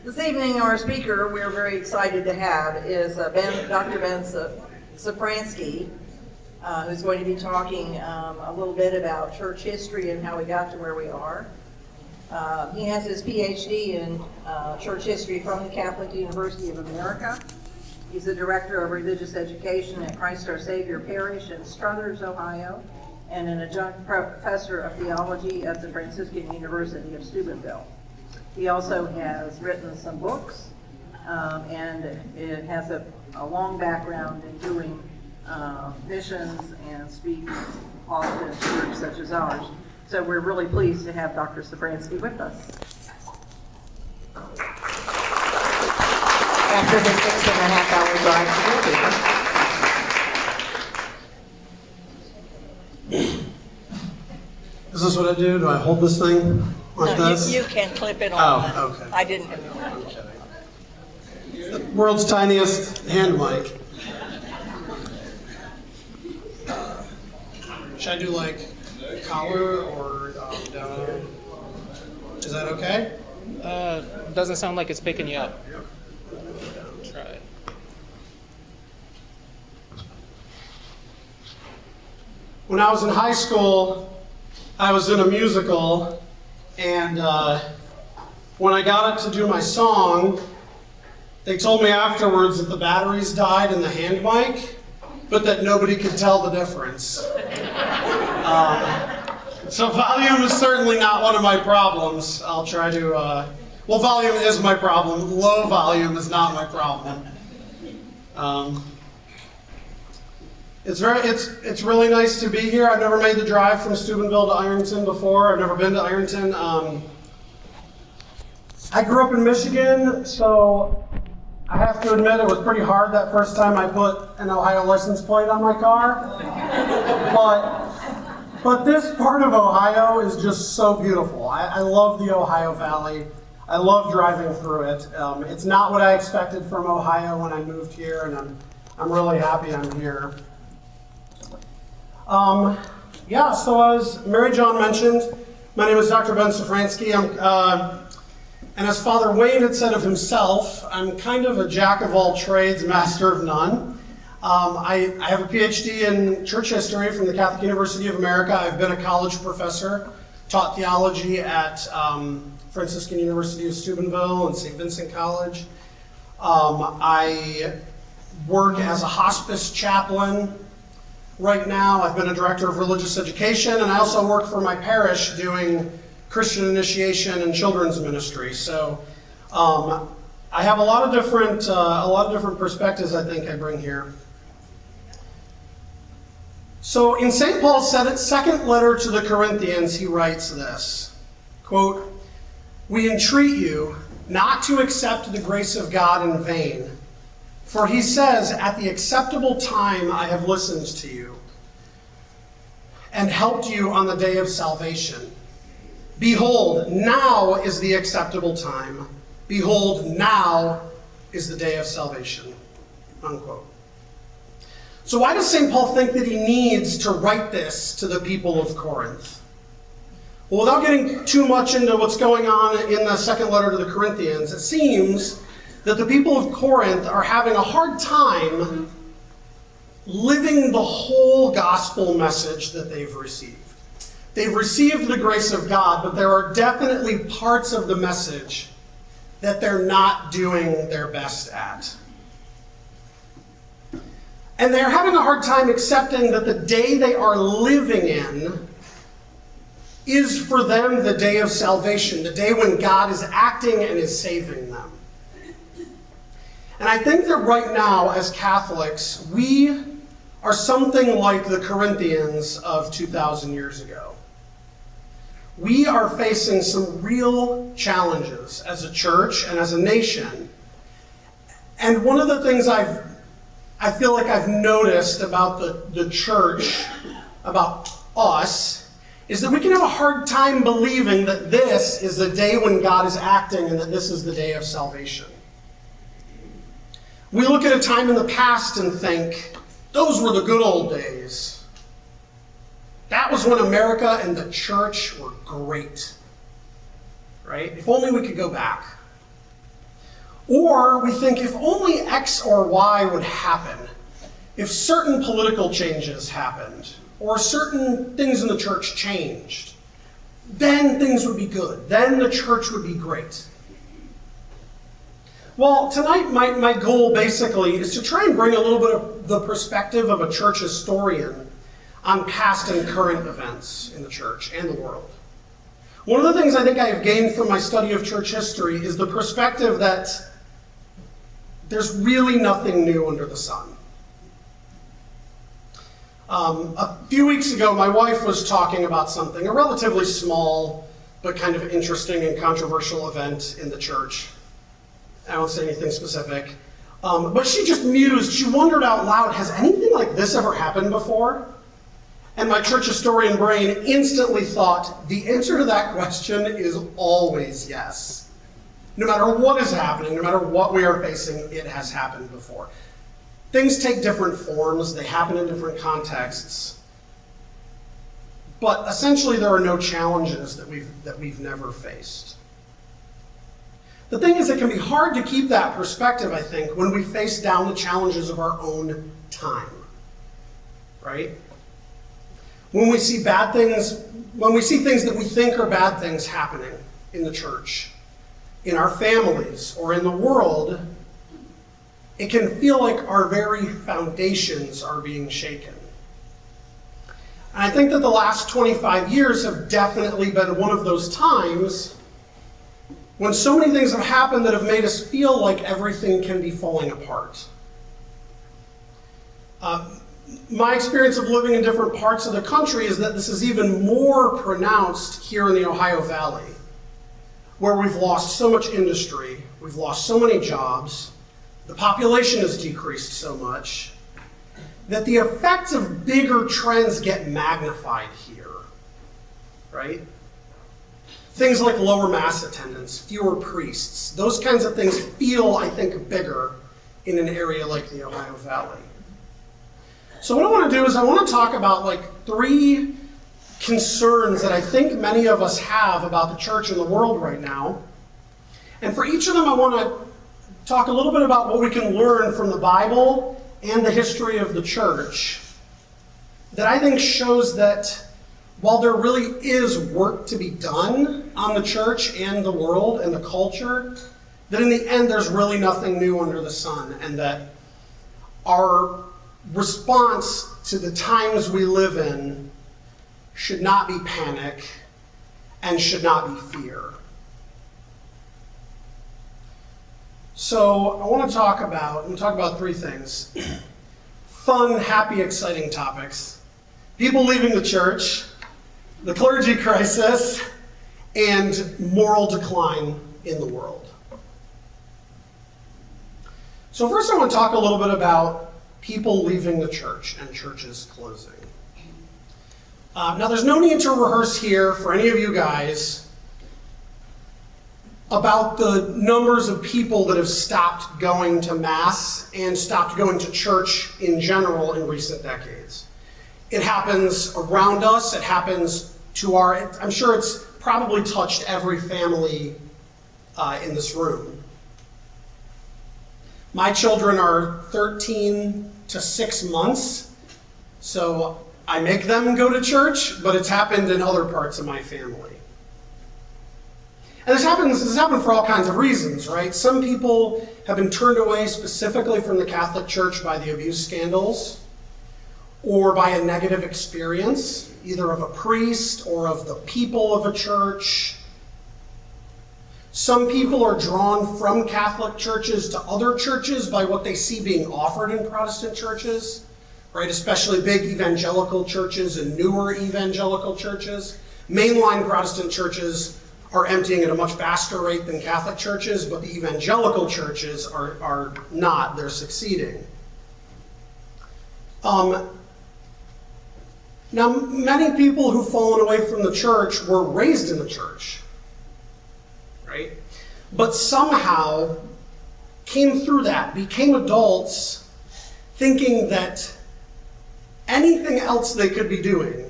This evening, our speaker we're very excited to have is Dr. Ben Safranski, who's going to be talking a little bit about church history and how we got to where we are. He has his PhD in church history from the Catholic University of America. He's the Director of Religious Education at Christ Our Savior Parish in Struthers, Ohio, and an adjunct professor of theology at the Franciscan University of Steubenville. He also has written some books, and it has a long background in doing missions and speaks often in churches such as ours. So we're really pleased to have Dr. Safranski with us. After the 6.5-hour drive to Georgia. Is this what I do? Do I hold this thing like this? You can clip it on. Oh, okay. I didn't. I'm kidding. The world's tiniest hand mic. Should I do like collar or down? Is that okay? Doesn't sound like it's picking you up. Try it. When I was in high school, I was in a musical, and when I got up to do my song, they told me afterwards that the batteries died in the hand mic, but that nobody could tell the difference. So volume is certainly not one of my problems. I'll try to, well, volume is my problem. Low volume is not my problem. It's really nice to be here. I've never made the drive from Steubenville to Ironton before. I've never been to Ironton. I grew up in Michigan, so I have to admit it was pretty hard that first time I put an Ohio license plate on my car. But this part of Ohio is just so beautiful. I love the Ohio Valley. I love driving through it. It's not what I expected from Ohio when I moved here, and I'm really happy I'm here. So as Mary John mentioned, my name is Dr. Ben Safranski. And as Father Wayne had said of himself, I'm kind of a jack of all trades, master of none. I have a PhD in church history from the Catholic University of America. I've been a college professor, taught theology at Franciscan University of Steubenville and St. Vincent College. I work as a hospice chaplain. Right now, I've been a director of religious education, and I also work for my parish doing Christian initiation and children's ministry. So I have a lot of different perspectives I think I bring here. So in St. Paul's second letter to the Corinthians, he writes this, quote, "We entreat you not to accept the grace of God in vain. For he says, at the acceptable time I have listened to you and helped you on the day of salvation. Behold, now is the acceptable time. Behold, now is the day of salvation." Unquote. So why does St. Paul think that he needs to write this to the people of Corinth? Well, without getting too much into what's going on in the second letter to the Corinthians, it seems that the people of Corinth are having a hard time living the whole gospel message that they've received. They've received the grace of God, but there are definitely parts of the message that they're not doing their best at. And they're having a hard time accepting that the day they are living in is for them the day of salvation, the day when God is acting and is saving them. And I think that right now, as Catholics, we are something like the Corinthians of 2,000 years ago. We are facing some real challenges as a church and as a nation. And one of the things I feel like I've noticed about the church, about us, is that we can have a hard time believing that this is the day when God is acting and that this is the day of salvation. We look at a time in the past and think, those were the good old days. That was when America and the church were great. Right? If only we could go back. Or we think if only X or Y would happen, if certain political changes happened, or certain things in the church changed, then things would be good. Then the church would be great. Well, tonight my goal basically is to try and bring a little bit of the perspective of a church historian on past and current events in the church and the world. One of the things I think I have gained from my study of church history is the perspective that there's really nothing new under the sun. A few weeks ago, my wife was talking about something, a relatively small but kind of interesting and controversial event in the church. I won't say anything specific. But she just mused, she wondered out loud, has anything like this ever happened before? And my church historian brain instantly thought, the answer to that question is always yes. No matter what is happening, no matter what we are facing, it has happened before. Things take different forms, they happen in different contexts. But essentially there are no challenges that we've never faced. The thing is, it can be hard to keep that perspective, I think, when we face down the challenges of our own time, right? When we see bad things, when we see things that we think are bad things happening in the church, in our families, or in the world, it can feel like our very foundations are being shaken. And I think that the last 25 years have definitely been one of those times when so many things have happened that have made us feel like everything can be falling apart. My experience of living in different parts of the country is that this is even more pronounced here in the Ohio Valley, where we've lost so much industry, we've lost so many jobs, the population has decreased so much, that the effects of bigger trends get magnified here, right? Things like lower mass attendance, fewer priests, those kinds of things feel, I think, bigger in an area like the Ohio Valley. So what I want to do is I want to talk about three concerns that I think many of us have about the church and the world right now. And for each of them, I want to talk a little bit about what we can learn from the Bible and the history of the church that I think shows that while there really is work to be done on the church and the world and the culture, that in the end there's really nothing new under the sun, and that our response to the times we live in should not be panic and should not be fear. So I want to talk about three things. Fun, happy, exciting topics. People leaving the church, the clergy crisis, and moral decline in the world. So first I want to talk a little bit about people leaving the church and churches closing. Now there's no need to rehearse here for any of you guys about the numbers of people that have stopped going to Mass and stopped going to church in general in recent decades. It happens around us, it happens to I'm sure it's probably touched every family in this room. My children are 13 to 6 months, so I make them go to church, but it's happened in other parts of my family. And this happened for all kinds of reasons, right? Some people have been turned away specifically from the Catholic Church by the abuse scandals, or by a negative experience, either of a priest or of the people of a church. Some people are drawn from Catholic churches to other churches by what they see being offered in Protestant churches, right? Especially big evangelical churches and newer evangelical churches. Mainline Protestant churches are emptying at a much faster rate than Catholic churches, but the evangelical churches are not. They're succeeding. Now, many people who've fallen away from the church were raised in the church, right? But somehow came through that, became adults, thinking that anything else they could be doing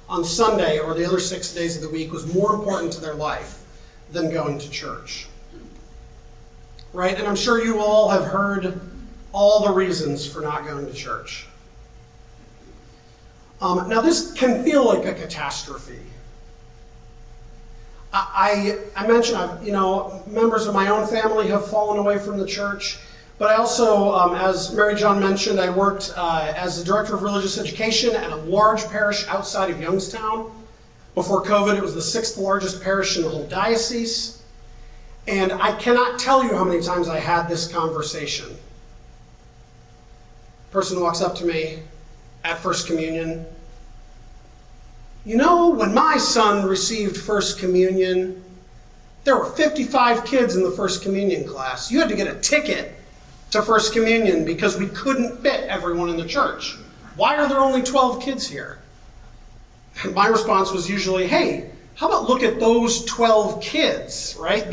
on Sunday or the other 6 days of the week was more important to their life than going to church. right? And I'm sure you all have heard all the reasons for not going to church. Now, this can feel like a catastrophe. I mentioned, members of my own family have fallen away from the church, but I also, as Mary John mentioned, I worked as the director of religious education at a large parish outside of Youngstown. Before COVID, it was the 6th largest parish in the whole diocese. And I cannot tell you how many times I had this conversation. Person walks up to me at First Communion. You know, when my son received First Communion, there were 55 kids in the First Communion class. You had to get a ticket to First Communion because we couldn't fit everyone in the church. Why are there only 12 kids here? And my response was usually, hey, how about look at those 12 kids, right?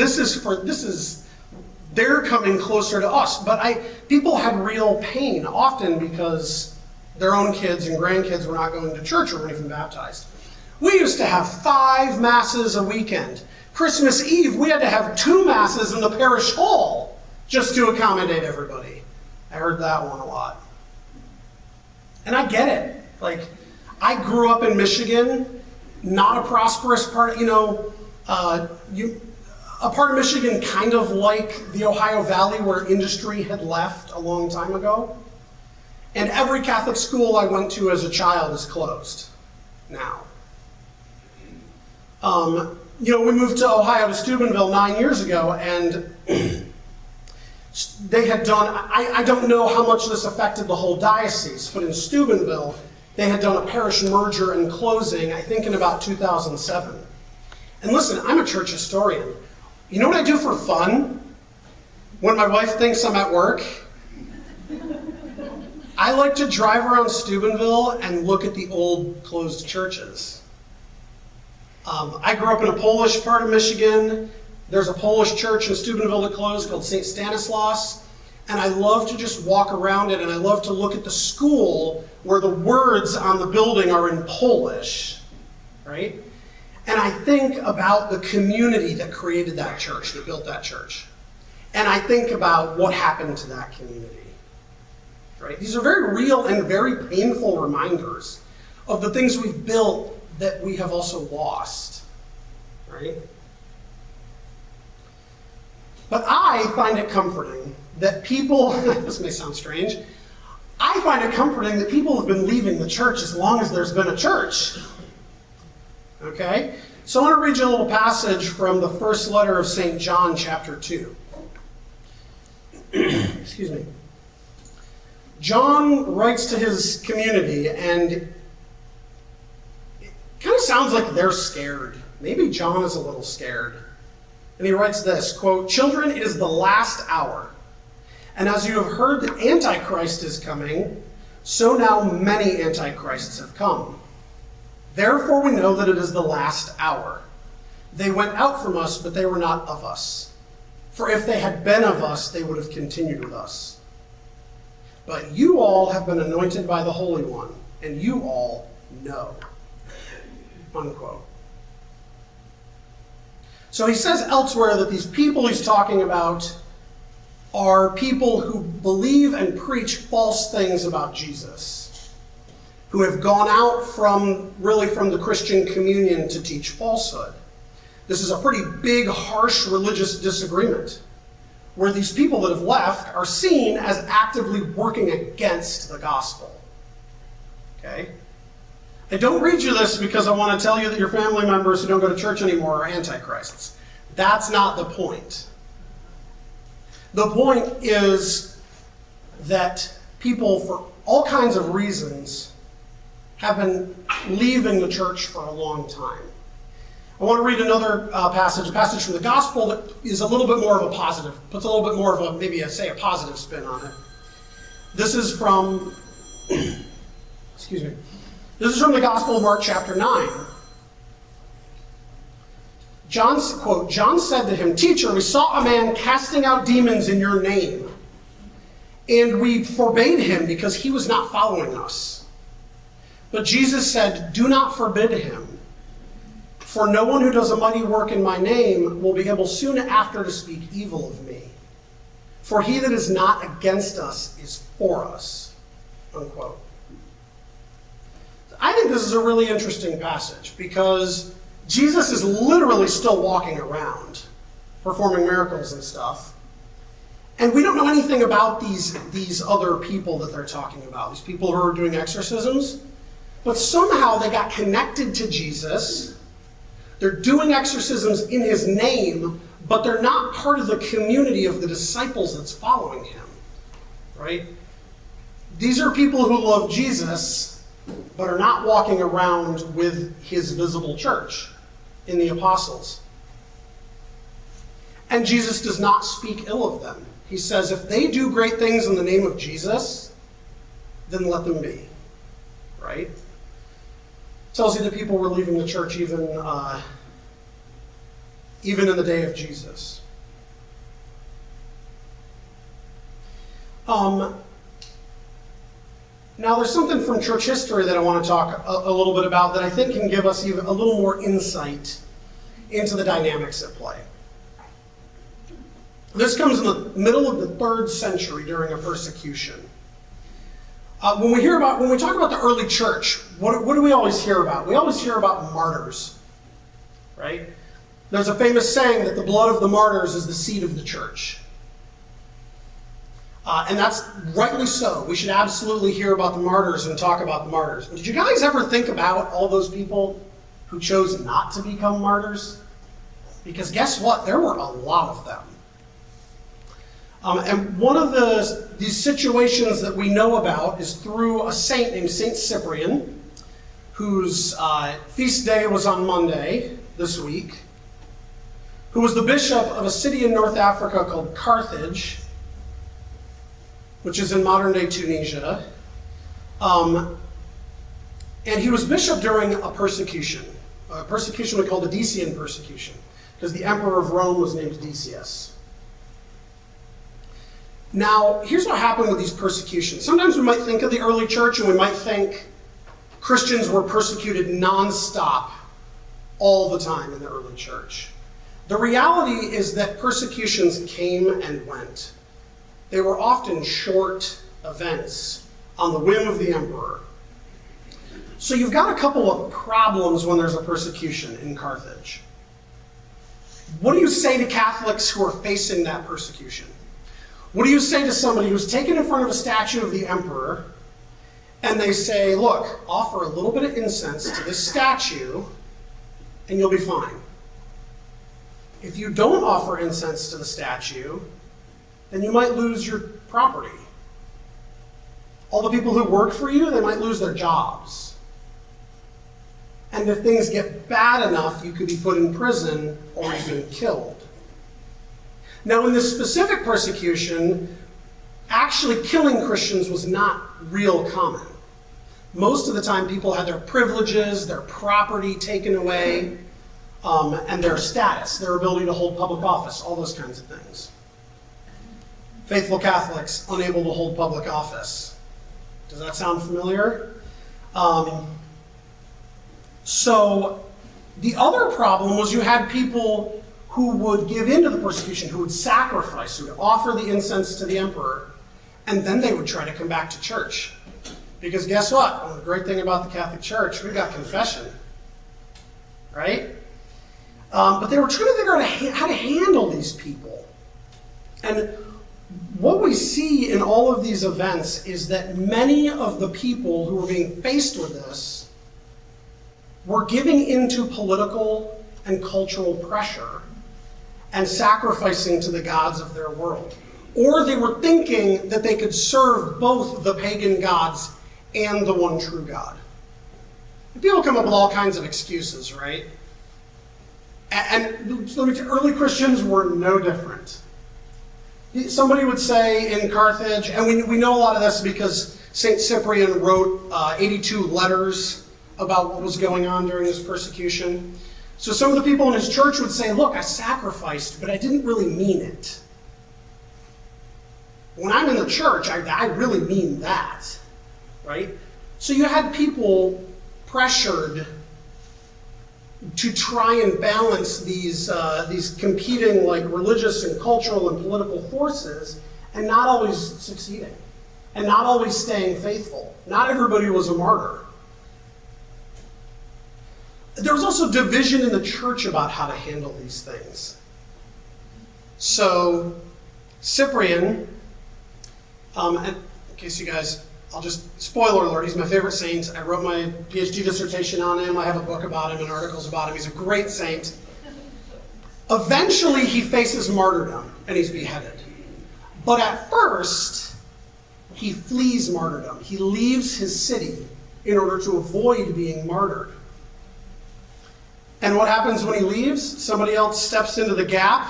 They're coming closer to us. But people had real pain, often because their own kids and grandkids were not going to church or weren't even baptized. We used to have 5 masses a weekend. Christmas Eve, we had to have 2 masses in the parish hall just to accommodate everybody. I heard that one a lot. And I get it. Like, I grew up in Michigan, not a prosperous part, a part of Michigan kind of like the Ohio Valley where industry had left a long time ago. And every Catholic school I went to as a child is closed now. We moved to Ohio, to Steubenville 9 years ago, and they had done, I don't know how much this affected the whole diocese, but in Steubenville, they had done a parish merger and closing, I think in about 2007. And listen, I'm a church historian. You know what I do for fun when my wife thinks I'm at work? I like to drive around Steubenville and look at the old closed churches. I grew up in a Polish part of Michigan. There's a Polish church in Steubenville that closed called St. Stanislaus. And I love to just walk around it, and I love to look at the school where the words on the building are in Polish, right? And I think about the community that created that church, that built that church. And I think about what happened to that community, right? These are very real and very painful reminders of the things we've built that we have also lost, right? But I find it comforting that people, this may sound strange, I find it comforting that people have been leaving the church as long as there's been a church. Okay? So I want to read you a little passage from the first letter of St. John, chapter 2. Excuse me. John writes to his community, and it kind of sounds like they're scared. Maybe John is a little scared. And he writes this, quote, "Children, it is the last hour. And as you have heard that Antichrist is coming, so now many Antichrists have come. Therefore we know that it is the last hour. They went out from us, but they were not of us. For if they had been of us, they would have continued with us. But you all have been anointed by the Holy One, and you all know." Unquote. So he says elsewhere that these people he's talking about are people who believe and preach false things about Jesus, who have gone out from the Christian communion to teach falsehood. This is a pretty big, harsh religious disagreement, where these people that have left are seen as actively working against the gospel. Okay? I don't read you this because I want to tell you that your family members who don't go to church anymore are antichrists. That's not the point. The point is that people, for all kinds of reasons, have been leaving the church for a long time. I want to read another passage, a passage from the gospel that is a little bit more of a positive, puts a little bit more of a, maybe a positive spin on it. This is from, excuse me, this is from the Gospel of Mark chapter 9. John said to him, "Teacher, we saw a man casting out demons in your name, and we forbade him because he was not following us." But Jesus said, "Do not forbid him, for no one who does a mighty work in my name will be able soon after to speak evil of me." For he that is not against us is for us, unquote. I think this is a really interesting passage because Jesus is literally still walking around, performing miracles and stuff. And we don't know anything about these other people that they're talking about, these people who are doing exorcisms. But somehow they got connected to Jesus. They're doing exorcisms in his name, but they're not part of the community of the disciples that's following him, right? These are people who love Jesus, but are not walking around with his visible church in the apostles. And Jesus does not speak ill of them. He says, if they do great things in the name of Jesus, then let them be, right? Tells you that people were leaving the church even in the day of Jesus. Now there's something from church history that I want to talk a little bit about that I think can give us even a little more insight into the dynamics at play. This comes in the middle of the 3rd century during a persecution. When we talk about the early church, what do we always hear about? We always hear about martyrs, right? There's a famous saying that the blood of the martyrs is the seed of the church. And that's rightly so. We should absolutely hear about the martyrs and talk about the martyrs. But did you guys ever think about all those people who chose not to become martyrs? Because guess what? There were a lot of them. And one of these situations that we know about is through a saint named Saint Cyprian, whose feast day was on Monday this week, who was the bishop of a city in North Africa called Carthage, which is in modern-day Tunisia. And he was bishop during a persecution we call the Decian persecution, because the emperor of Rome was named Decius. Now, here's what happened with these persecutions. Sometimes we might think of the early church and we might think Christians were persecuted nonstop all the time in the early church. The reality is that persecutions came and went. They were often short events on the whim of the emperor. So you've got a couple of problems when there's a persecution in Carthage. What do you say to Catholics who are facing that persecution? What do you say to somebody who's taken in front of a statue of the emperor and they say, look, offer a little bit of incense to this statue and you'll be fine. If you don't offer incense to the statue, then you might lose your property. All the people who work for you, they might lose their jobs. And if things get bad enough, you could be put in prison or even killed. Now, in this specific persecution, actually killing Christians was not real common. Most of the time, people had their privileges, their property taken away, and their status, their ability to hold public office, all those kinds of things. Faithful Catholics unable to hold public office. Does that sound familiar? So the other problem was you had people who would give in to the persecution, who would sacrifice, who would offer the incense to the emperor, and then they would try to come back to church. Because guess what? Well, the great thing about the Catholic Church, we've got confession, right? But they were trying to figure out how to handle these people. And what we see in all of these events is that many of the people who were being faced with this were giving into political and cultural pressure and sacrificing to the gods of their world. Or they were thinking that they could serve both the pagan gods and the one true God. And people come up with all kinds of excuses, right? And early Christians were no different. Somebody would say in Carthage, and we know a lot of this because St. Cyprian wrote 82 letters about what was going on during this persecution. So some of the people in his church would say, look, I sacrificed, but I didn't really mean it. When I'm in the church, I really mean that, right? So you had people pressured to try and balance these competing like religious and cultural and political forces and not always succeeding, and not always staying faithful. Not everybody was a martyr. There was also division in the church about how to handle these things. So, Cyprian, and in case you guys, I'll just, spoiler alert, he's my favorite saint. I wrote my PhD dissertation on him. I have a book about him and articles about him. He's a great saint. Eventually, he faces martyrdom, and he's beheaded. But at first, he flees martyrdom. He leaves his city in order to avoid being martyred. And what happens when he leaves? Somebody else steps into the gap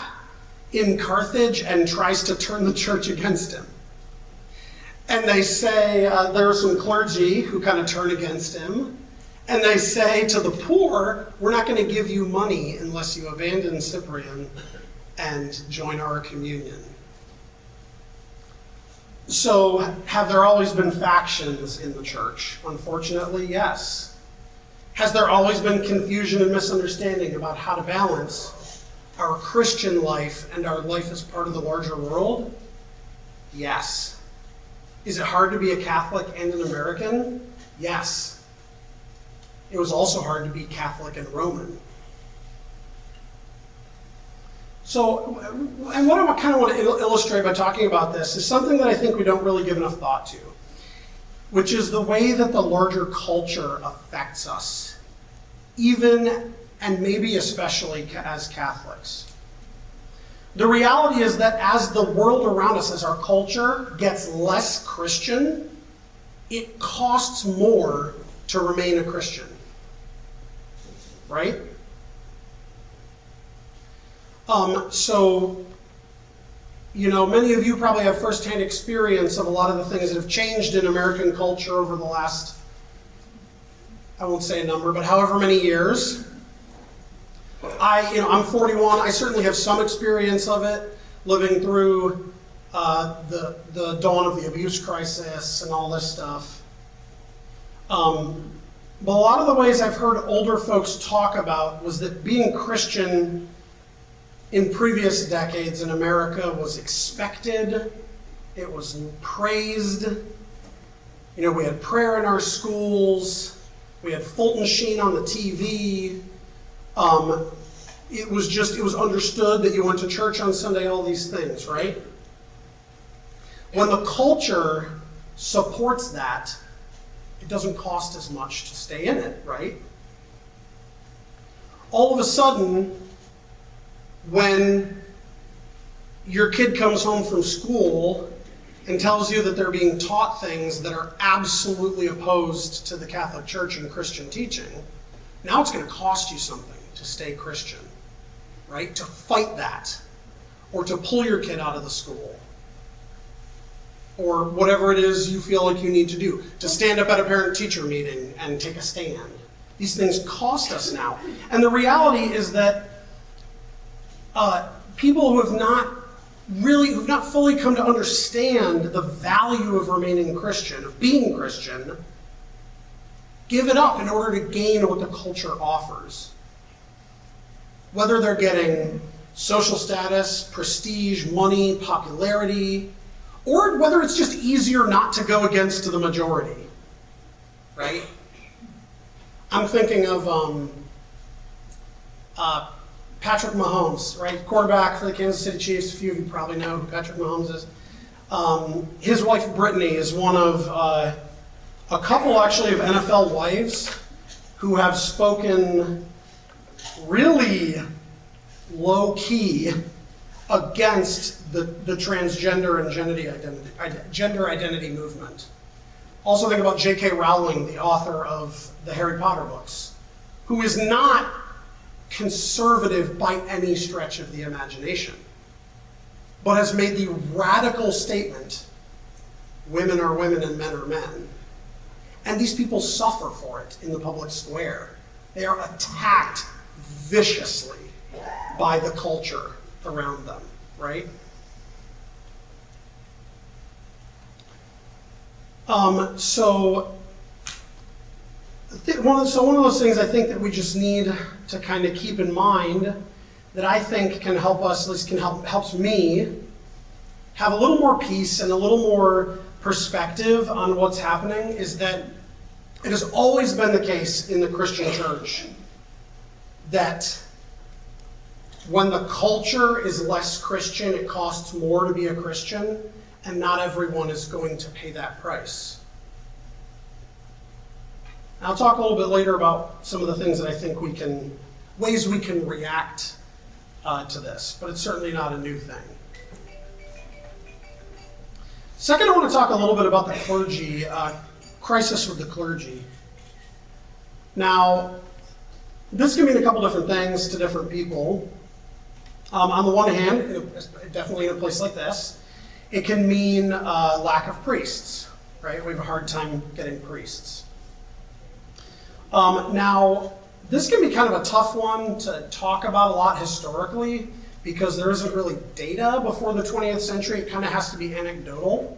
in Carthage and tries to turn the church against him. And they say, there are some clergy who kind of turn against him. And they say to the poor, we're not going to give you money unless you abandon Cyprian and join our communion. So, have there always been factions in the church? Unfortunately, yes. Has there always been confusion and misunderstanding about how to balance our Christian life and our life as part of the larger world? Yes. Is it hard to be a Catholic and an American? Yes. It was also hard to be Catholic and Roman. So, and what I kind of want to illustrate by talking about this is something that I think we don't really give enough thought to, which is the way that the larger culture affects us, even and maybe especially as Catholics. The reality is that as the world around us, as our culture gets less Christian, it costs more to remain a Christian. Right? So, many of you probably have firsthand experience of a lot of the things that have changed in American culture over the last, I won't say a number, but however many years. I'm 41. I certainly have some experience of it, living through the dawn of the abuse crisis and all this stuff. But a lot of the ways I've heard older folks talk about was that being Christian in previous decades in America was expected, it was praised. We had prayer in our schools, we had Fulton Sheen on the TV. It was understood that you went to church on Sunday, all these things, right? When the culture supports that, it doesn't cost as much to stay in it, right? All of a sudden, when your kid comes home from school and tells you that they're being taught things that are absolutely opposed to the Catholic Church and Christian teaching, now it's going to cost you something to stay Christian, right? To fight that, or to pull your kid out of the school, or whatever it is you feel like you need to do, to stand up at a parent-teacher meeting and take a stand. These things cost us now. And the reality is that people who have not fully come to understand the value of remaining Christian, of being Christian, give it up in order to gain what the culture offers. Whether they're getting social status, prestige, money, popularity, or whether it's just easier not to go against the majority, right? I'm thinking of Patrick Mahomes, right? Quarterback for the Kansas City Chiefs. A few of you probably know who Patrick Mahomes is. His wife, Brittany, is one of a couple, actually, of NFL wives who have spoken really low-key against the transgender and gender identity movement. Also think about J.K. Rowling, the author of the Harry Potter books, who is not conservative by any stretch of the imagination, but has made the radical statement, women are women and men are men. And these people suffer for it in the public square. They are attacked viciously by the culture around them, right? So one of those things I think that we just need to kind of keep in mind that I think can help us, at least helps me have a little more peace and a little more perspective on what's happening is that it has always been the case in the Christian church that when the culture is less Christian, it costs more to be a Christian, and not everyone is going to pay that price. I'll talk a little bit later about some of the things that I think ways we can react to this, but it's certainly not a new thing. Second, I want to talk a little bit about the clergy, crisis with the clergy. Now, this can mean a couple different things to different people. On the one hand, definitely in a place like this, it can mean lack of priests, right? We have a hard time getting priests. Now, this can be kind of a tough one to talk about a lot historically because there isn't really data before the 20th century. It kind of has to be anecdotal.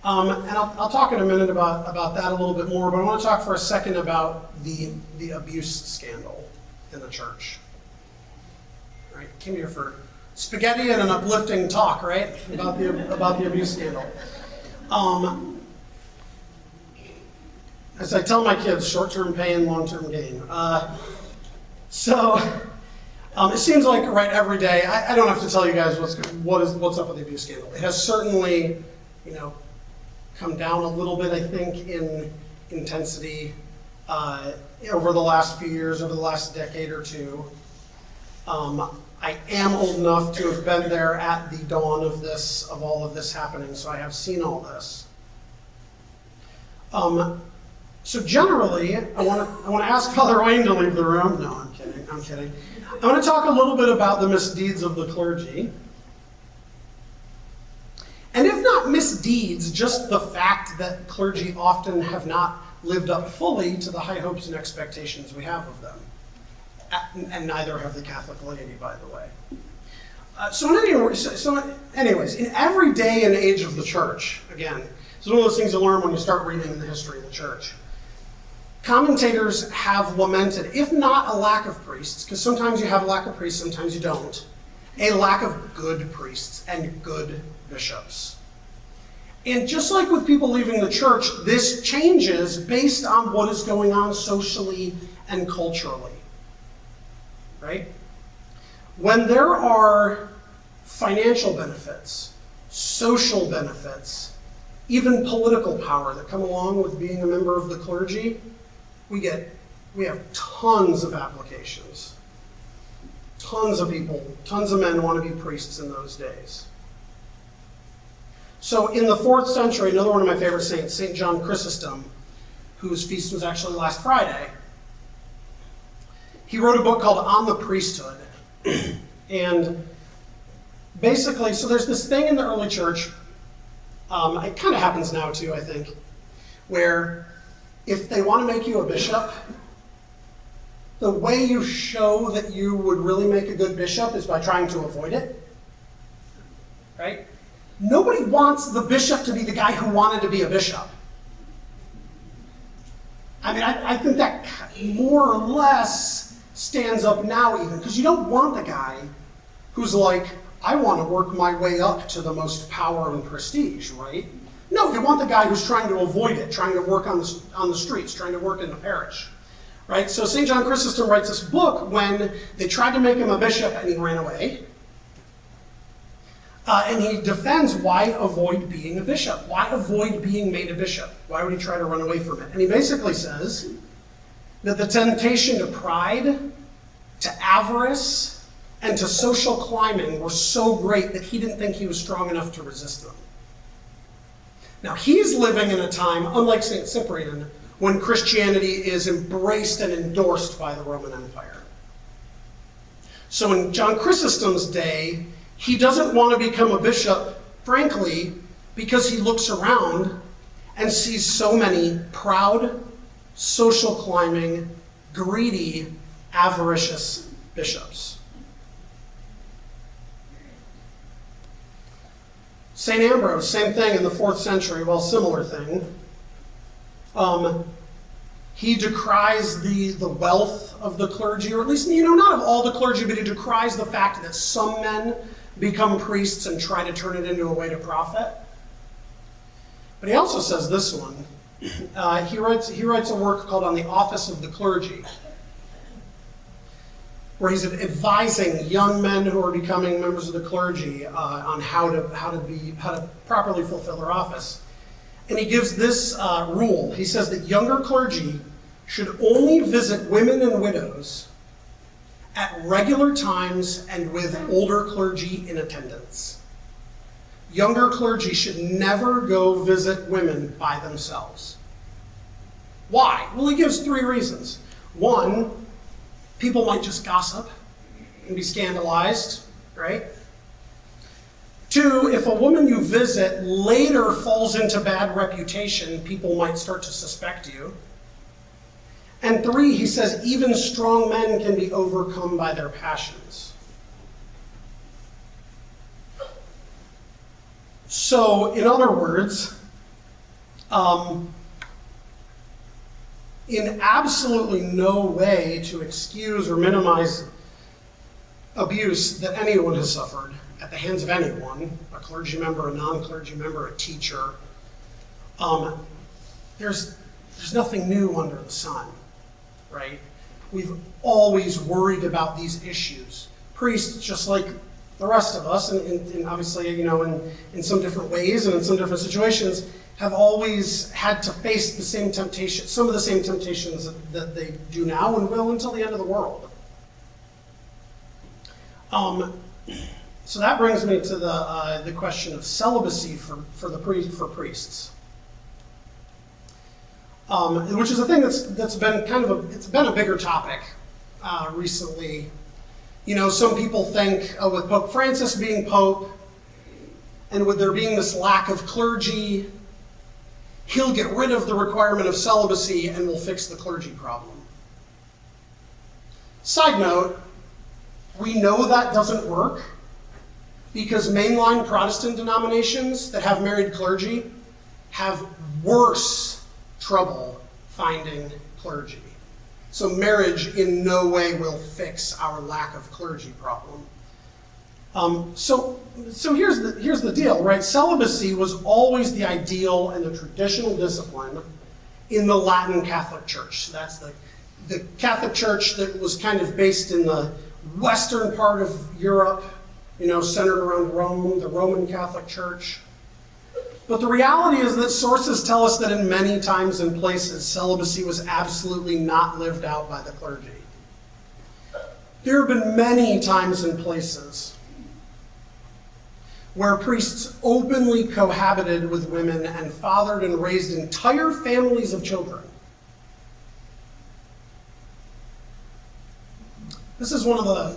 And I'll talk in a minute about that a little bit more, but I want to talk for a second about the abuse scandal in the church. Right? Came here for spaghetti and an uplifting talk, right? About the abuse scandal. As I tell my kids, short-term pain, long-term gain. It seems like right every day. I don't have to tell you guys what's up with the abuse scandal. It has certainly, come down a little bit, I think, in intensity over the last few years, over the last decade or two. I am old enough to have been there at the dawn of all of this happening, so I have seen all this. So generally, I want to ask Father Wayne to leave the room. No, I'm kidding. I want to talk a little bit about the misdeeds of the clergy. And if not misdeeds, just the fact that clergy often have not lived up fully to the high hopes and expectations we have of them. And neither have the Catholic laity, by the way. Anyways, in every day and age of the church, again, this is one of those things you learn when you start reading the history of the church. Commentators have lamented, if not a lack of priests, because sometimes you have a lack of priests, sometimes you don't, a lack of good priests and good bishops. And just like with people leaving the church, this changes based on what is going on socially and culturally. Right? When there are financial benefits, social benefits, even political power that come along with being a member of the clergy, we have tons of applications. Tons of people, tons of men want to be priests in those days. So in the 4th century, another one of my favorite saints, St. John Chrysostom, whose feast was actually last Friday, he wrote a book called On the Priesthood. And basically, so there's this thing in the early church, it kind of happens now too, I think, where if they want to make you a bishop, the way you show that you would really make a good bishop is by trying to avoid it. Right? Nobody wants the bishop to be the guy who wanted to be a bishop. I mean, I think that more or less stands up now even, because you don't want the guy who's like, I want to work my way up to the most power and prestige, right? No, you want the guy who's trying to avoid it, trying to work on the streets, trying to work in the parish, right? So St. John Chrysostom writes this book when they tried to make him a bishop and he ran away. And he defends why avoid being a bishop. Why avoid being made a bishop? Why would he try to run away from it? And he basically says that the temptation to pride, to avarice, and to social climbing were so great that he didn't think he was strong enough to resist them. Now, he's living in a time, unlike St. Cyprian, when Christianity is embraced and endorsed by the Roman Empire. So in John Chrysostom's day, he doesn't want to become a bishop, frankly, because he looks around and sees so many proud, social climbing, greedy, avaricious bishops. St. Ambrose, same thing in the 4th century, well, similar thing. He decries the wealth of the clergy, or at least, not of all the clergy, but he decries the fact that some men become priests and try to turn it into a way to profit. But he also says this one. He writes a work called On the Office of the Clergy, where he's advising young men who are becoming members of the clergy on how to properly fulfill their office. And he gives this rule. He says that younger clergy should only visit women and widows at regular times and with older clergy in attendance. Younger clergy should never go visit women by themselves. Why? Well, he gives 3 reasons. 1, people might just gossip and be scandalized, right? 2, if a woman you visit later falls into bad reputation, people might start to suspect you. And 3, he says, even strong men can be overcome by their passions. So, in other words, in absolutely no way to excuse or minimize abuse that anyone has suffered at the hands of anyone, a clergy member, a non-clergy member, a teacher, there's nothing new under the sun, right? We've always worried about these issues. Priests, just like the rest of us, and obviously, in some different ways and in some different situations, have always had to face the same temptation, some of the same temptations that they do now and will until the end of the world. So that brings me to the question of celibacy for priests, which is a thing that's been it's been a bigger topic recently. Some people think with Pope Francis being Pope, and with there being this lack of clergy, he'll get rid of the requirement of celibacy and will fix the clergy problem. Side note, we know that doesn't work because mainline Protestant denominations that have married clergy have worse trouble finding clergy. So marriage in no way will fix our lack of clergy problem. So here's the deal, right? Celibacy was always the ideal and the traditional discipline in the Latin Catholic Church. So that's the Catholic Church that was kind of based in the western part of Europe, centered around Rome, the Roman Catholic Church. But the reality is that sources tell us that in many times and places, celibacy was absolutely not lived out by the clergy. There have been many times and places where priests openly cohabited with women and fathered and raised entire families of children. This is one of the...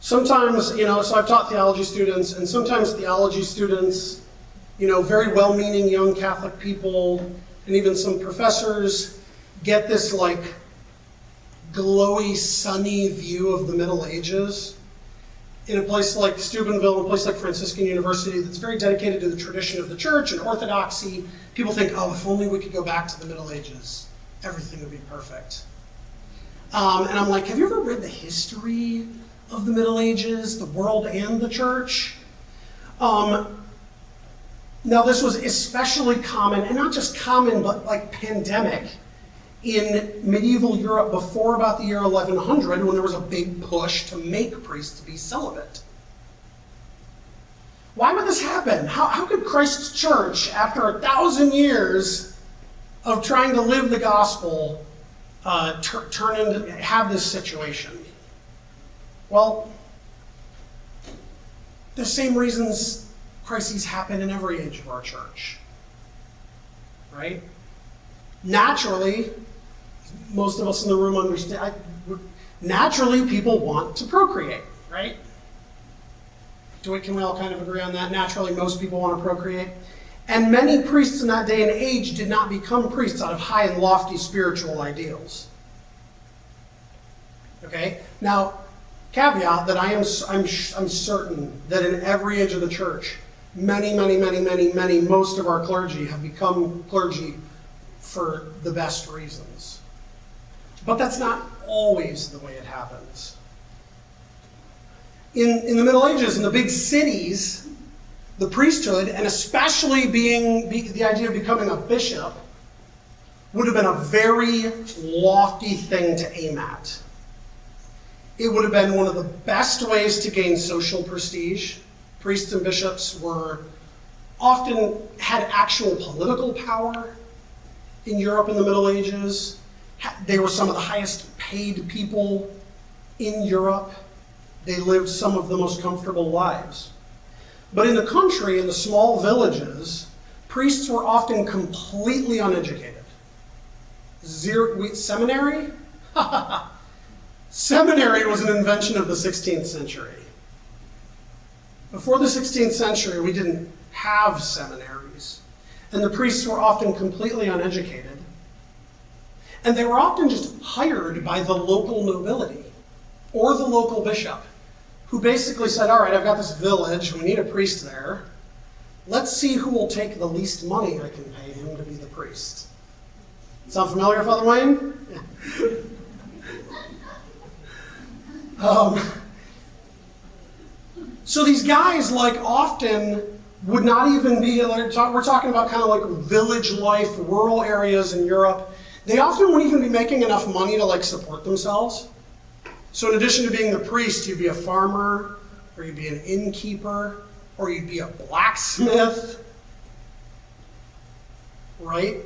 Sometimes, so I've taught theology students, and sometimes theology students, very well-meaning young Catholic people, and even some professors get this glowy, sunny view of the Middle Ages in a place like Steubenville, a place like Franciscan University that's very dedicated to the tradition of the church and orthodoxy. People think, if only we could go back to the Middle Ages, everything would be perfect. And I'm like, have you ever read the history of the Middle Ages, the world and the church? Now this was especially common, and not just common, but pandemic, in medieval Europe before about the year 1100, when there was a big push to make priests be celibate. Why would this happen? How could Christ's church, after 1,000 years of trying to live the gospel, have this situation? Well, the same reasons crises happen in every age of our church, right? Naturally, most of us in the room understand, naturally people want to procreate, right? Can we all kind of agree on that? Naturally, most people want to procreate. And many priests in that day and age did not become priests out of high and lofty spiritual ideals. Okay? Now, caveat that I'm certain that in every age of the church, many, most of our clergy have become clergy for the best reasons. But that's not always the way it happens. In the Middle Ages, in the big cities, the priesthood, and especially the idea of becoming a bishop, would have been a very lofty thing to aim at. It would have been one of the best ways to gain social prestige. Priests and bishops often had actual political power in Europe in the Middle Ages. They were some of the highest paid people in Europe. They lived some of the most comfortable lives. But in the country, in the small villages, priests were often completely uneducated. Seminary? Seminary was an invention of the 16th century. Before the 16th century, we didn't have seminaries, and the priests were often completely uneducated. And they were often just hired by the local nobility or the local bishop, who basically said, all right, I've got this village, we need a priest there. Let's see who will take the least money I can pay him to be the priest. Sound familiar, Father Wayne? Yeah. So these guys, often would not even be, we're talking about kind of like village life, rural areas in Europe. They often wouldn't even be making enough money to support themselves. So in addition to being the priest, you'd be a farmer, or you'd be an innkeeper, or you'd be a blacksmith, right?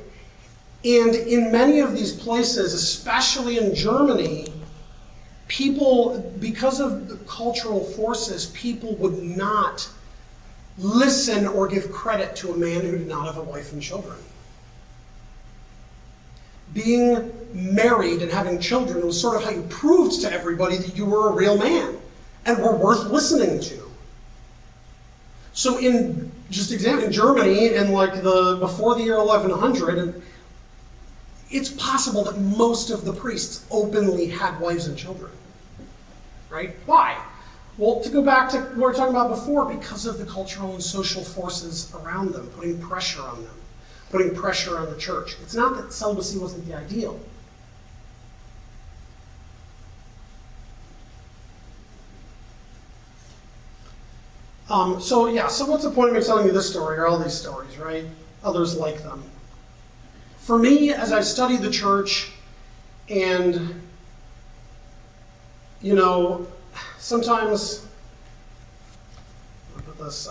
And in many of these places, especially in Germany, people, because of the cultural forces, people would not listen or give credit to a man who did not have a wife and children. Being married and having children was sort of how you proved to everybody that you were a real man and were worth listening to. So in Germany in before the year 1100, it's possible that most of the priests openly had wives and children. Right? Why? Well, to go back to what we were talking about before, because of the cultural and social forces around them, putting pressure on them, putting pressure on the church. It's not that celibacy wasn't the ideal. So what's the point of me telling you this story or all these stories, right? Others like them. For me, as I've studied the church, and, sometimes, I'll put this,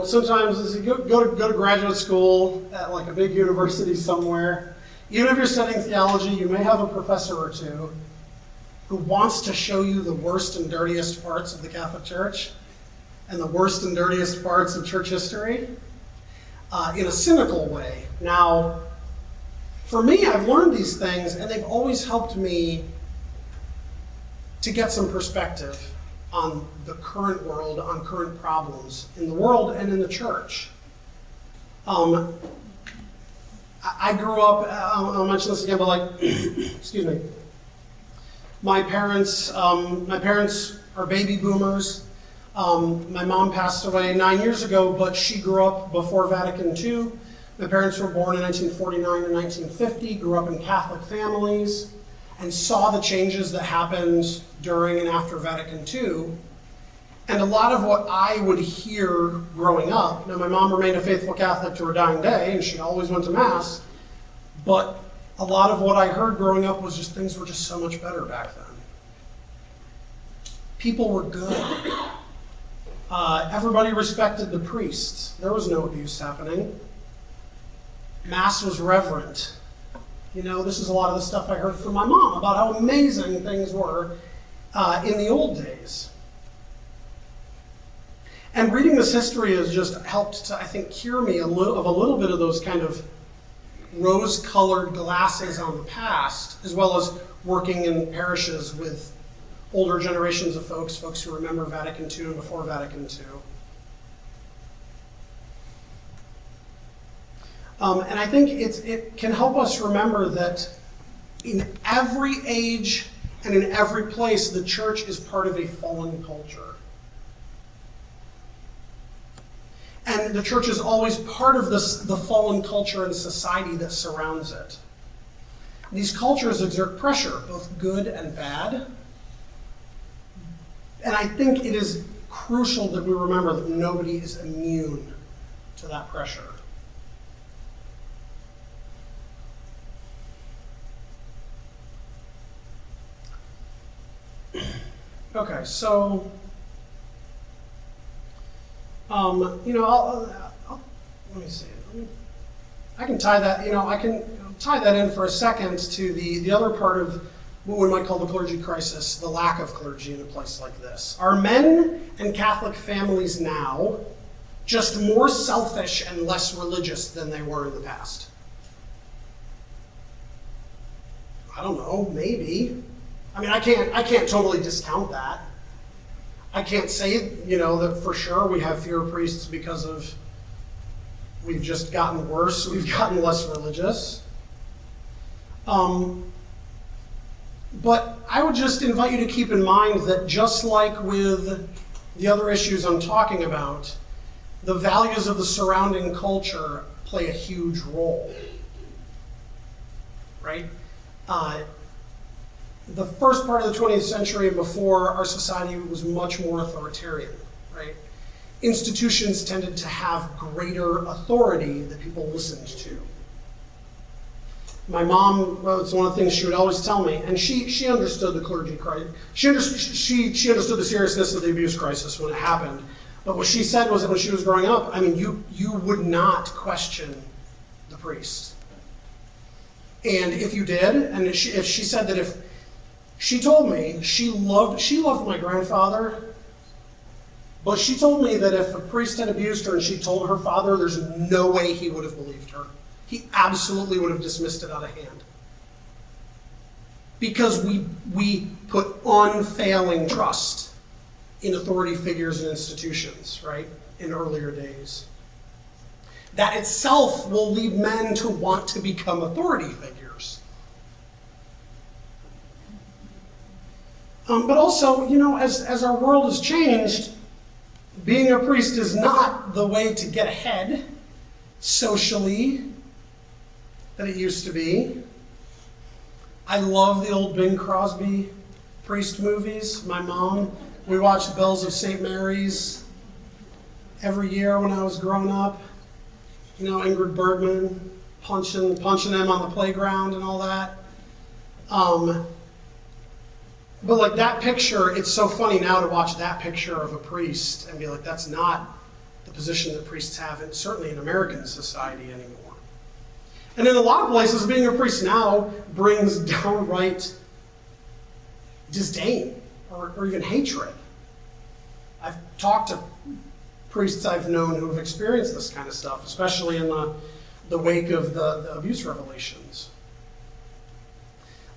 sometimes as you go to graduate school at a big university somewhere, even if you're studying theology, you may have a professor or two who wants to show you the worst and dirtiest parts of the Catholic Church and the worst and dirtiest parts of church history in a cynical way. Now, for me, I've learned these things, and they've always helped me to get some perspective on the current world, on current problems in the world and in the church. I grew up, I'll mention this again, but excuse me. My parents are baby boomers. My mom passed away 9 years ago, but she grew up before Vatican II. My parents were born in 1949 and 1950, grew up in Catholic families, and saw the changes that happened during and after Vatican II. And a lot of what I would hear growing up, now my mom remained a faithful Catholic to her dying day, and she always went to Mass, but a lot of what I heard growing up was just things were just so much better back then. People were good. Everybody respected the priests. There was no abuse happening. Mass was reverent. This is a lot of the stuff I heard from my mom about how amazing things were in the old days. And reading this history has just helped to, I think, cure me of a little bit of those kind of rose-colored glasses on the past, as well as working in parishes with older generations of folks who remember Vatican II and before Vatican II. And I think it can help us remember that in every age and in every place, the church is part of a fallen culture. And the church is always part of the fallen culture and society that surrounds it. These cultures exert pressure, both good and bad, And I think it is crucial that we remember that nobody is immune to that pressure. Okay, so, let me see. I can tie that, I can tie that in for a second to the other part of what we might call the clergy crisis, the lack of clergy in a place like this. Are men and Catholic families now just more selfish and less religious than they were in the past? I don't know, maybe. I mean, I can't totally discount that. I can't say, that for sure we have fewer priests because of we've just gotten worse, we've gotten less religious. But I would just invite you to keep in mind that just like with the other issues I'm talking about, the values of the surrounding culture play a huge role, right? The first part of the 20th century and before, our society was much more authoritarian, right? Institutions tended to have greater authority that people listened to. My mom, well, it's one of the things she would always tell me, and she understood the clergy crisis. She understood the seriousness of the abuse crisis when it happened. But what she said was that when she was growing up, I mean, you would not question the priest. And if you did, and if she said that if she told me she loved my grandfather, but she told me that if a priest had abused her and she told her father, there's no way he would have believed her. He absolutely would have dismissed it out of hand. Because we put unfailing trust in authority figures and institutions, right, in earlier days. That itself will lead men to want to become authority figures. But also, as our world has changed, being a priest is not the way to get ahead socially that it used to be. I love the old Bing Crosby priest movies. My mom, we watched Bells of St. Mary's every year when I was growing up. Ingrid Bergman punching them on the playground and all that. But like that picture, it's so funny now to watch that picture of a priest and be like, that's not the position that priests have, and certainly in American society anymore. And in a lot of places, being a priest now brings downright disdain or even hatred. I've talked to priests I've known who have experienced this kind of stuff, especially in the wake of the abuse revelations.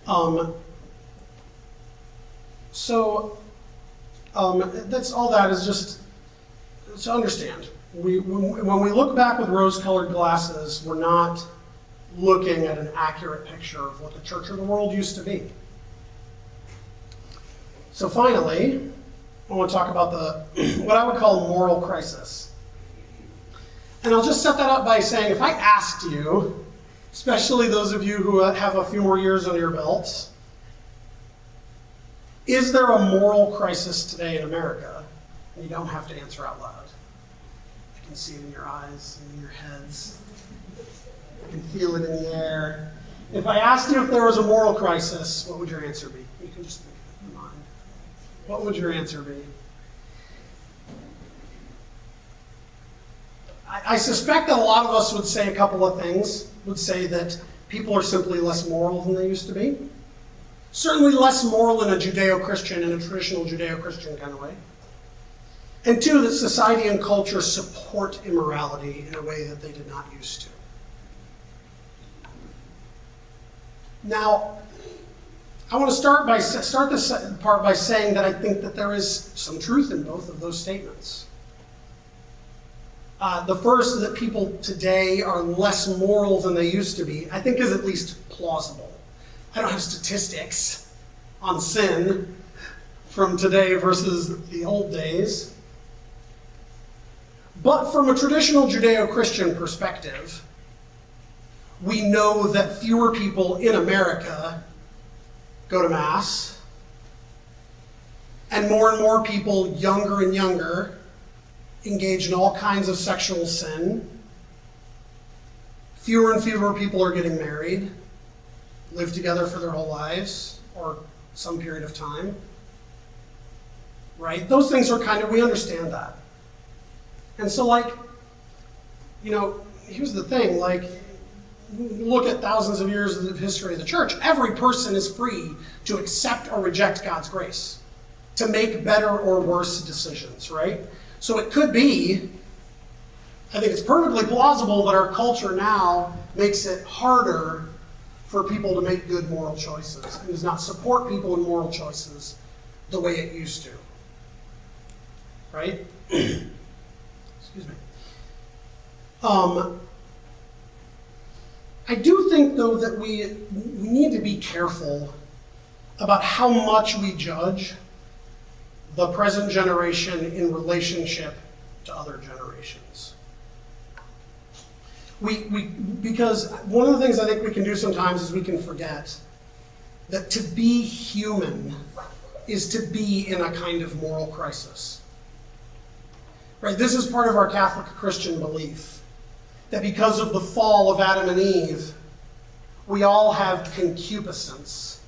That's all that is just to understand. When we look back with rose-colored glasses, we're not looking at an accurate picture of what the church or the world used to be. So finally, I want to talk about what I would call moral crisis. And I'll just set that up by saying, if I asked you, especially those of you who have a few more years under your belts, is there a moral crisis today in America? And you don't have to answer out loud. I can see it in your eyes and in your heads. I can feel it in the air. If I asked you if there was a moral crisis, what would your answer be? You can just think of it in your mind. What would your answer be? I suspect that a lot of us would say a couple of things. Would say that people are simply less moral than they used to be. Certainly less moral in a Judeo-Christian, in a traditional Judeo-Christian kind of way. And two, that society and culture support immorality in a way that they did not used to. Now, I want to start this part by saying that I think that there is some truth in both of those statements. The first, that people today are less moral than they used to be, I think is at least plausible. I don't have statistics on sin from today versus the old days. But from a traditional Judeo-Christian perspective, we know that fewer people in America go to Mass, and more people, younger and younger, engage in all kinds of sexual sin. Fewer and fewer people are getting married, live together for their whole lives, or some period of time. Right? Those things are we understand that. And so, here's the thing, look at thousands of years of history of the church. Every person is free to accept or reject God's grace, to make better or worse decisions, right? So it could be, I think it's perfectly plausible that our culture now makes it harder for people to make good moral choices and does not support people in moral choices the way it used to. Right? Excuse me. I do think, though, that we need to be careful about how much we judge the present generation in relationship to other generations. Because one of the things I think we can do sometimes is we can forget that to be human is to be in a kind of moral crisis. Right? This is part of our Catholic Christian belief, that because of the fall of Adam and Eve, we all have concupiscence.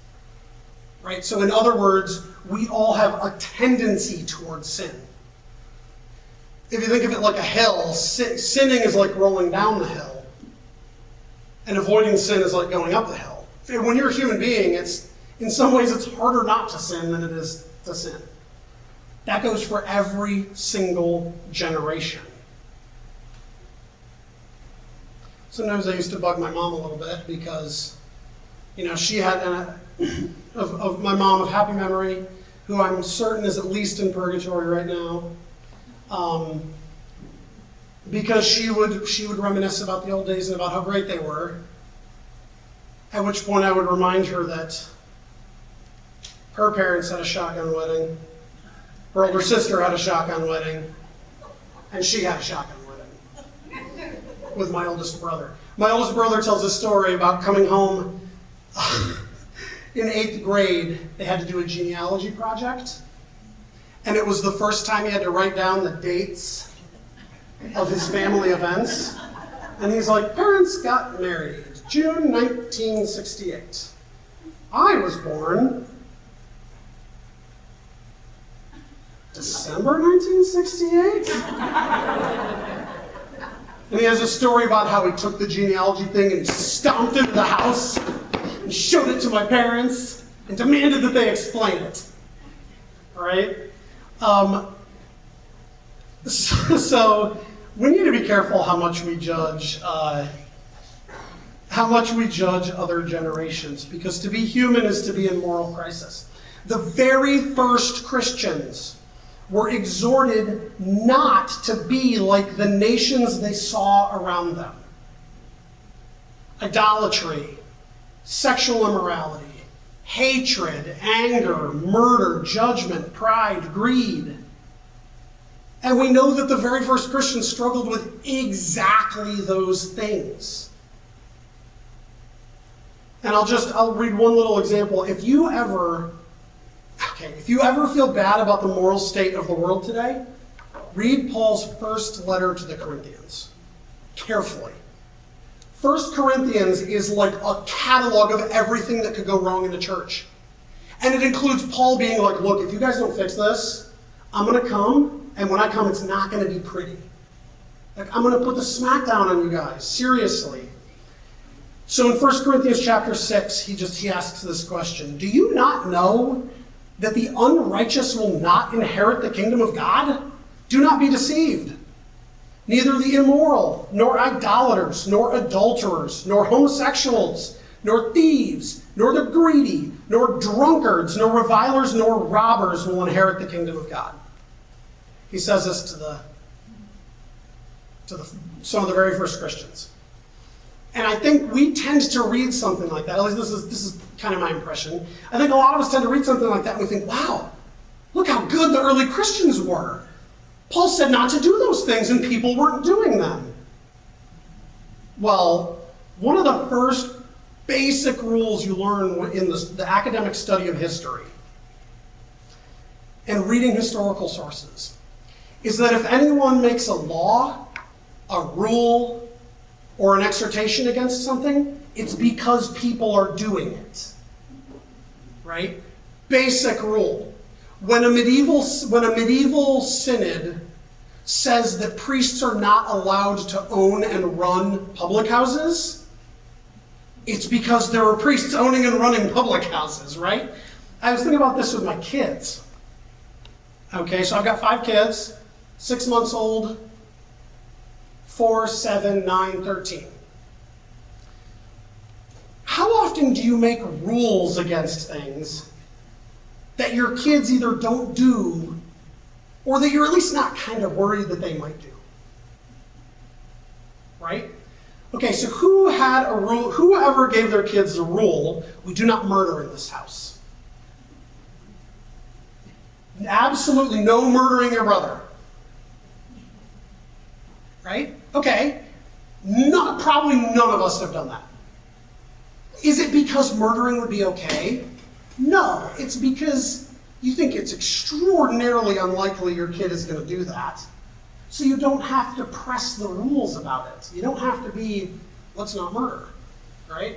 Right? So in other words, we all have a tendency towards sin. If you think of it like a hill, sinning is like rolling down the hill, and avoiding sin is like going up the hill. When you're a human being, in some ways it's harder not to sin than it is to sin. That goes for every single generation. Sometimes I used to bug my mom a little bit because, she had of my mom of happy memory, who I'm certain is at least in purgatory right now, because she would reminisce about the old days and about how great they were. At which point I would remind her that her parents had a shotgun wedding, her older sister had a shotgun wedding, and she had a shotgun wedding with my oldest brother. My oldest brother tells a story about coming home in 8th grade. They had to do a genealogy project, and it was the first time he had to write down the dates of his family events. And he's like, parents got married June 1968. I was born December 1968? And he has a story about how he took the genealogy thing and he stomped into the house and showed it to my parents and demanded that they explain it. All right? So we need to be careful how much we judge other generations, because to be human is to be in moral crisis. The very first Christians were exhorted not to be like the nations they saw around them. Idolatry, sexual immorality, hatred, anger, murder, judgment, pride, greed. And we know that the very first Christians struggled with exactly those things. And I'll read one little example. If you ever feel bad about the moral state of the world today, read Paul's first letter to the Corinthians carefully. 1 Corinthians is like a catalog of everything that could go wrong in the church. And it includes Paul being like, look, if you guys don't fix this, I'm going to come, and when I come, it's not going to be pretty. Like, I'm going to put the smack down on you guys, seriously. So in 1 Corinthians chapter 6, he asks this question: do you not know that the unrighteous will not inherit the kingdom of God? Do not be deceived. Neither the immoral, nor idolaters, nor adulterers, nor homosexuals, nor thieves, nor the greedy, nor drunkards, nor revilers, nor robbers will inherit the kingdom of God. He says this to some of the very first Christians. And I think we tend to read something like that. At least this is kind of my impression. I think a lot of us tend to read something like that and we think, wow, look how good the early Christians were. Paul said not to do those things and people weren't doing them. Well, one of the first basic rules you learn in the academic study of history and reading historical sources is that if anyone makes a law, a rule, or an exhortation against something, it's because people are doing it. Right? Basic rule. When a medieval synod says that priests are not allowed to own and run public houses, it's because there are priests owning and running public houses, right? I was thinking about this with my kids. Okay, so I've got 5 kids, 6 months old, 4, 7, 9, 13. How often do you make rules against things that your kids either don't do or that you're at least not kind of worried that they might do? Right? Okay, so who had a rule, whoever gave their kids the rule, we do not murder in this house? Absolutely no murdering your brother. Right? Okay. Probably none of us have done that. Is it because murdering would be okay? No, it's because you think it's extraordinarily unlikely your kid is going to do that. So you don't have to press the rules about it. You don't have to be, let's not murder, right?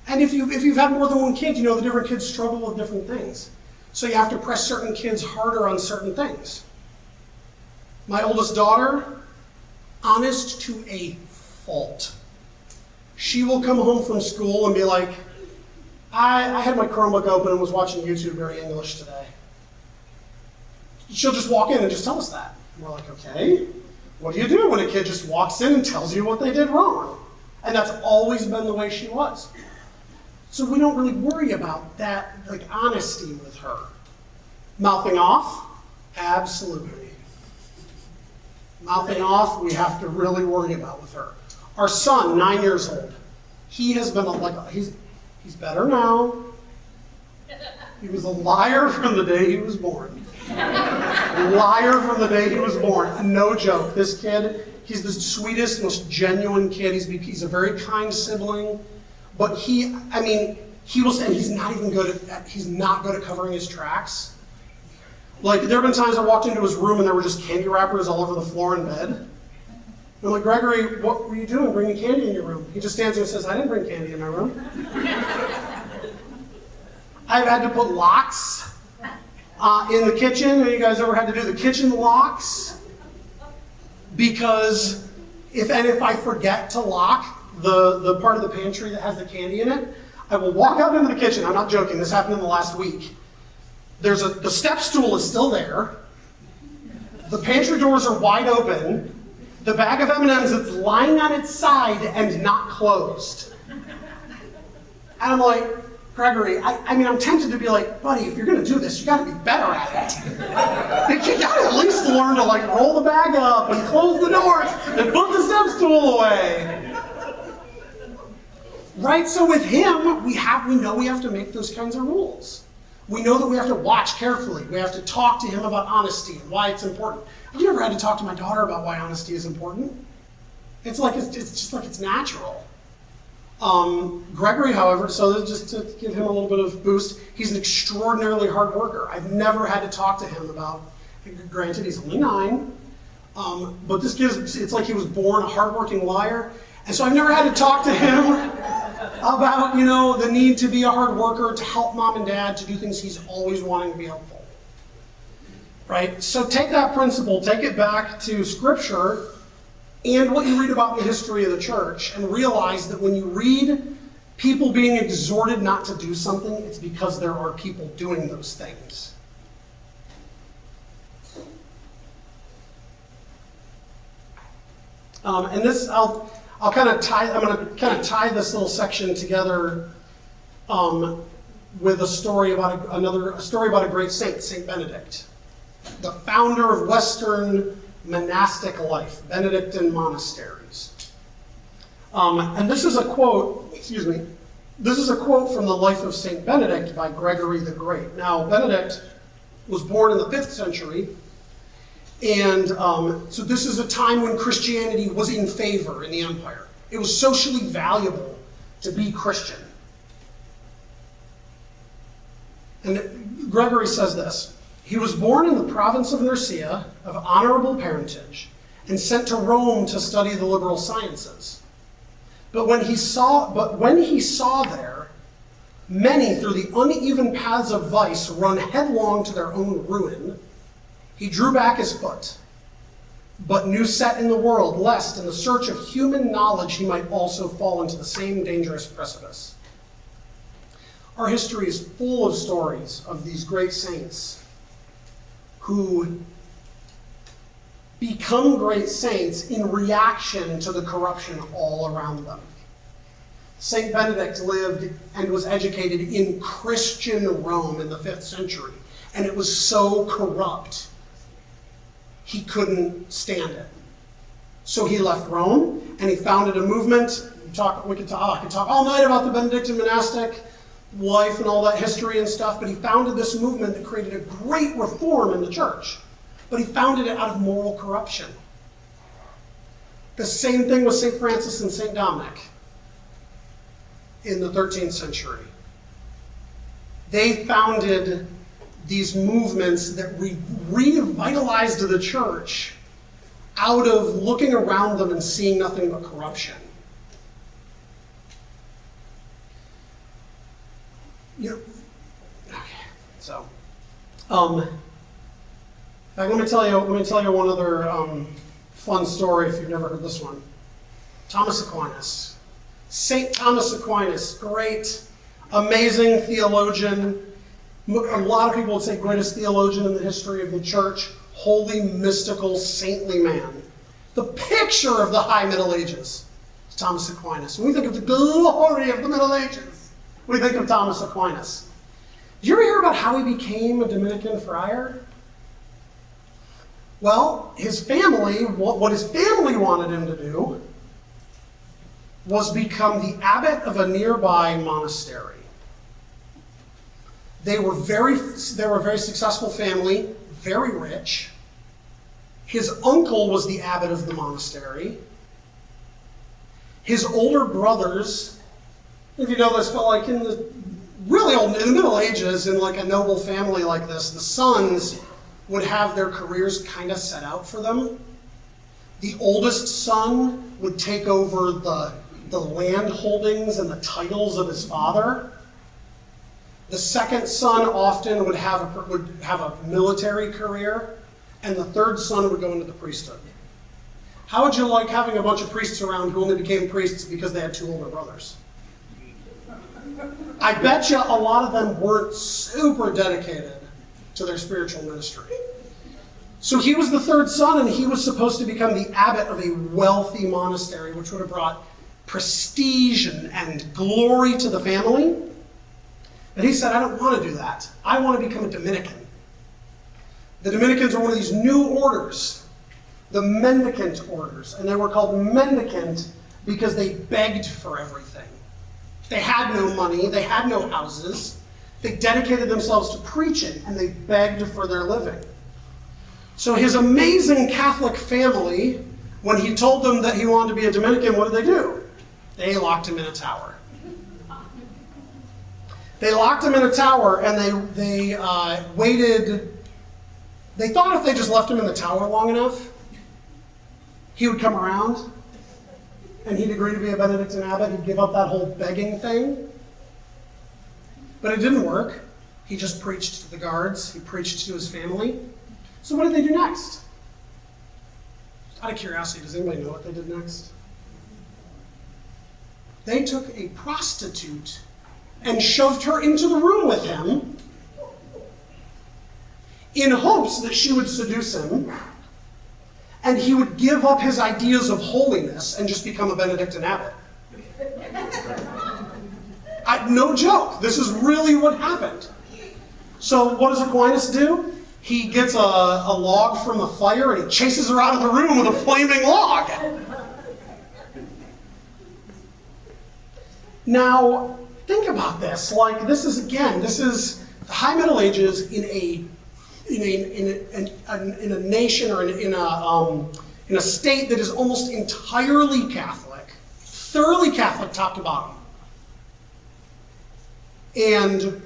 And if you've had more than one kid, you know the different kids struggle with different things. So you have to press certain kids harder on certain things. My oldest daughter, honest to a fault. She will come home from school and be like, I had my Chromebook open and was watching YouTube very English today. She'll just walk in and just tell us that. And we're like, okay, what do you do when a kid just walks in and tells you what they did wrong? And that's always been the way she was. So we don't really worry about that, like honesty with her. Mouthing off? Absolutely. Mouthing off, we have to really worry about with her. Our son, 9 years old, he has been he's better now. He was a liar from the day he was born. Liar from the day he was born. No joke. This kid, he's the sweetest, most genuine kid. He's a very kind sibling. But he will say, and he's not good at covering his tracks. Like, there have been times I walked into his room and there were just candy wrappers all over the floor in bed. I'm like, Gregory, what were you doing bringing candy in your room? He just stands there and says, I didn't bring candy in my room. I've had to put locks in the kitchen. Have you guys ever had to do the kitchen locks? Because if I forget to lock the part of the pantry that has the candy in it, I will walk out into the kitchen. I'm not joking. This happened in the last week. The step stool is still there. The pantry doors are wide open. The bag of M&Ms is lying on its side and not closed. And I'm like, Gregory, I'm tempted to be like, buddy, if you're going to do this, you got to be better at it. You got to at least learn to roll the bag up and close the doors and put the step stool away. Right? So with him, we know we have to make those kinds of rules. We know that we have to watch carefully. We have to talk to him about honesty and why it's important. Have you ever had to talk to my daughter about why honesty is important? It's just like it's natural. Gregory, however, so just to give him a little bit of boost, he's an extraordinarily hard worker. I've never had to talk to him about, granted he's only 9, but it's like he was born a hardworking liar. And so I've never had to talk to him about, the need to be a hard worker, to help mom and dad, to do things he's always wanting to be helpful. Right? So take that principle, take it back to Scripture and what you read about in the history of the church, and realize that when you read people being exhorted not to do something, it's because there are people doing those things. And this, I'm going to tie this little section together with a story about a great saint, Saint Benedict, the founder of Western monastic life, Benedictine monasteries. And this is a quote, this is a quote from the life of Saint Benedict by Gregory the Great. Now, Benedict was born in the 5th century, and so this is a time when Christianity was in favor in the empire. It was socially valuable to be Christian. And Gregory says this: he was born in the province of Nursia, of honorable parentage, and sent to Rome to study the liberal sciences. But when he saw there many through the uneven paths of vice run headlong to their own ruin, he drew back his foot, but knew set in the world, lest in the search of human knowledge he might also fall into the same dangerous precipice. Our history is full of stories of these great saints who become great saints in reaction to the corruption all around them. Saint Benedict lived and was educated in Christian Rome in the 5th century, and it was so corrupt he couldn't stand it. So he left Rome and he founded a movement. I could talk all night about the Benedictine monastic life and all that history and stuff, but he founded this movement that created a great reform in the church. But he founded it out of moral corruption. The same thing with St. Francis and St. Dominic in the 13th century. They founded these movements that revitalized the church out of looking around them and seeing nothing but corruption. Let me tell you one other fun story if you've never heard this one. Thomas Aquinas. St. Thomas Aquinas, great, amazing theologian. A lot of people would say greatest theologian in the history of the church. Holy, mystical, saintly man. The picture of the high Middle Ages is Thomas Aquinas. When we think of the glory of the Middle Ages, we think of Thomas Aquinas. Did you ever hear about how he became a Dominican friar? Well, his family, what his family wanted him to do was become the abbot of a nearby monastery. They were a very successful family, very rich. His uncle was the abbot of the monastery. His older brothers, if you know this, but like in the Middle Ages, in like a noble family like this, the sons would have their careers kind of set out for them. The oldest son would take over the land holdings and the titles of his father. The second son often would have a military career, and the third son would go into the priesthood. How would you like having a bunch of priests around who only became priests because they had two older brothers? I bet you a lot of them weren't super dedicated to their spiritual ministry. So he was the third son, and he was supposed to become the abbot of a wealthy monastery, which would have brought prestige and glory to the family. And he said, I don't want to do that. I want to become a Dominican. The Dominicans are one of these new orders, the mendicant orders. And they were called mendicant because they begged for everything. They had no money. They had no houses. They dedicated themselves to preaching, and they begged for their living. So his amazing Catholic family, when he told them that he wanted to be a Dominican, what did they do? They locked him in a tower. They locked him in a tower, and they waited. They thought if they just left him in the tower long enough, he would come around, and he'd agree to be a Benedictine abbot. He'd give up that whole begging thing. But it didn't work. He just preached to the guards. He preached to his family. So what did they do next? Just out of curiosity, does anybody know what they did next? They took a prostitute and shoved her into the room with him in hopes that she would seduce him and he would give up his ideas of holiness and just become a Benedictine abbot. No joke. This is really what happened. So what does Aquinas do? He gets a log from the fire and he chases her out of the room with a flaming log. Now, think about this. Like, this is the High Middle Ages in a nation or in a state that is almost entirely Catholic, thoroughly Catholic top to bottom. And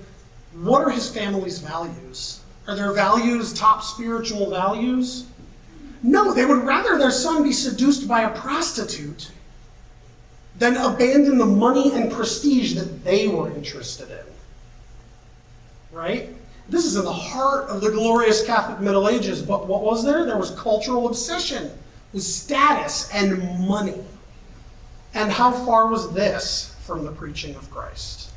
What are his family's values? Are their values top spiritual values? No, they would rather their son be seduced by a prostitute than abandon the money and prestige that they were interested in. Right? This is in the heart of the glorious Catholic Middle Ages, but what was there? There was cultural obsession with status and money. And how far was this from the preaching of Christ?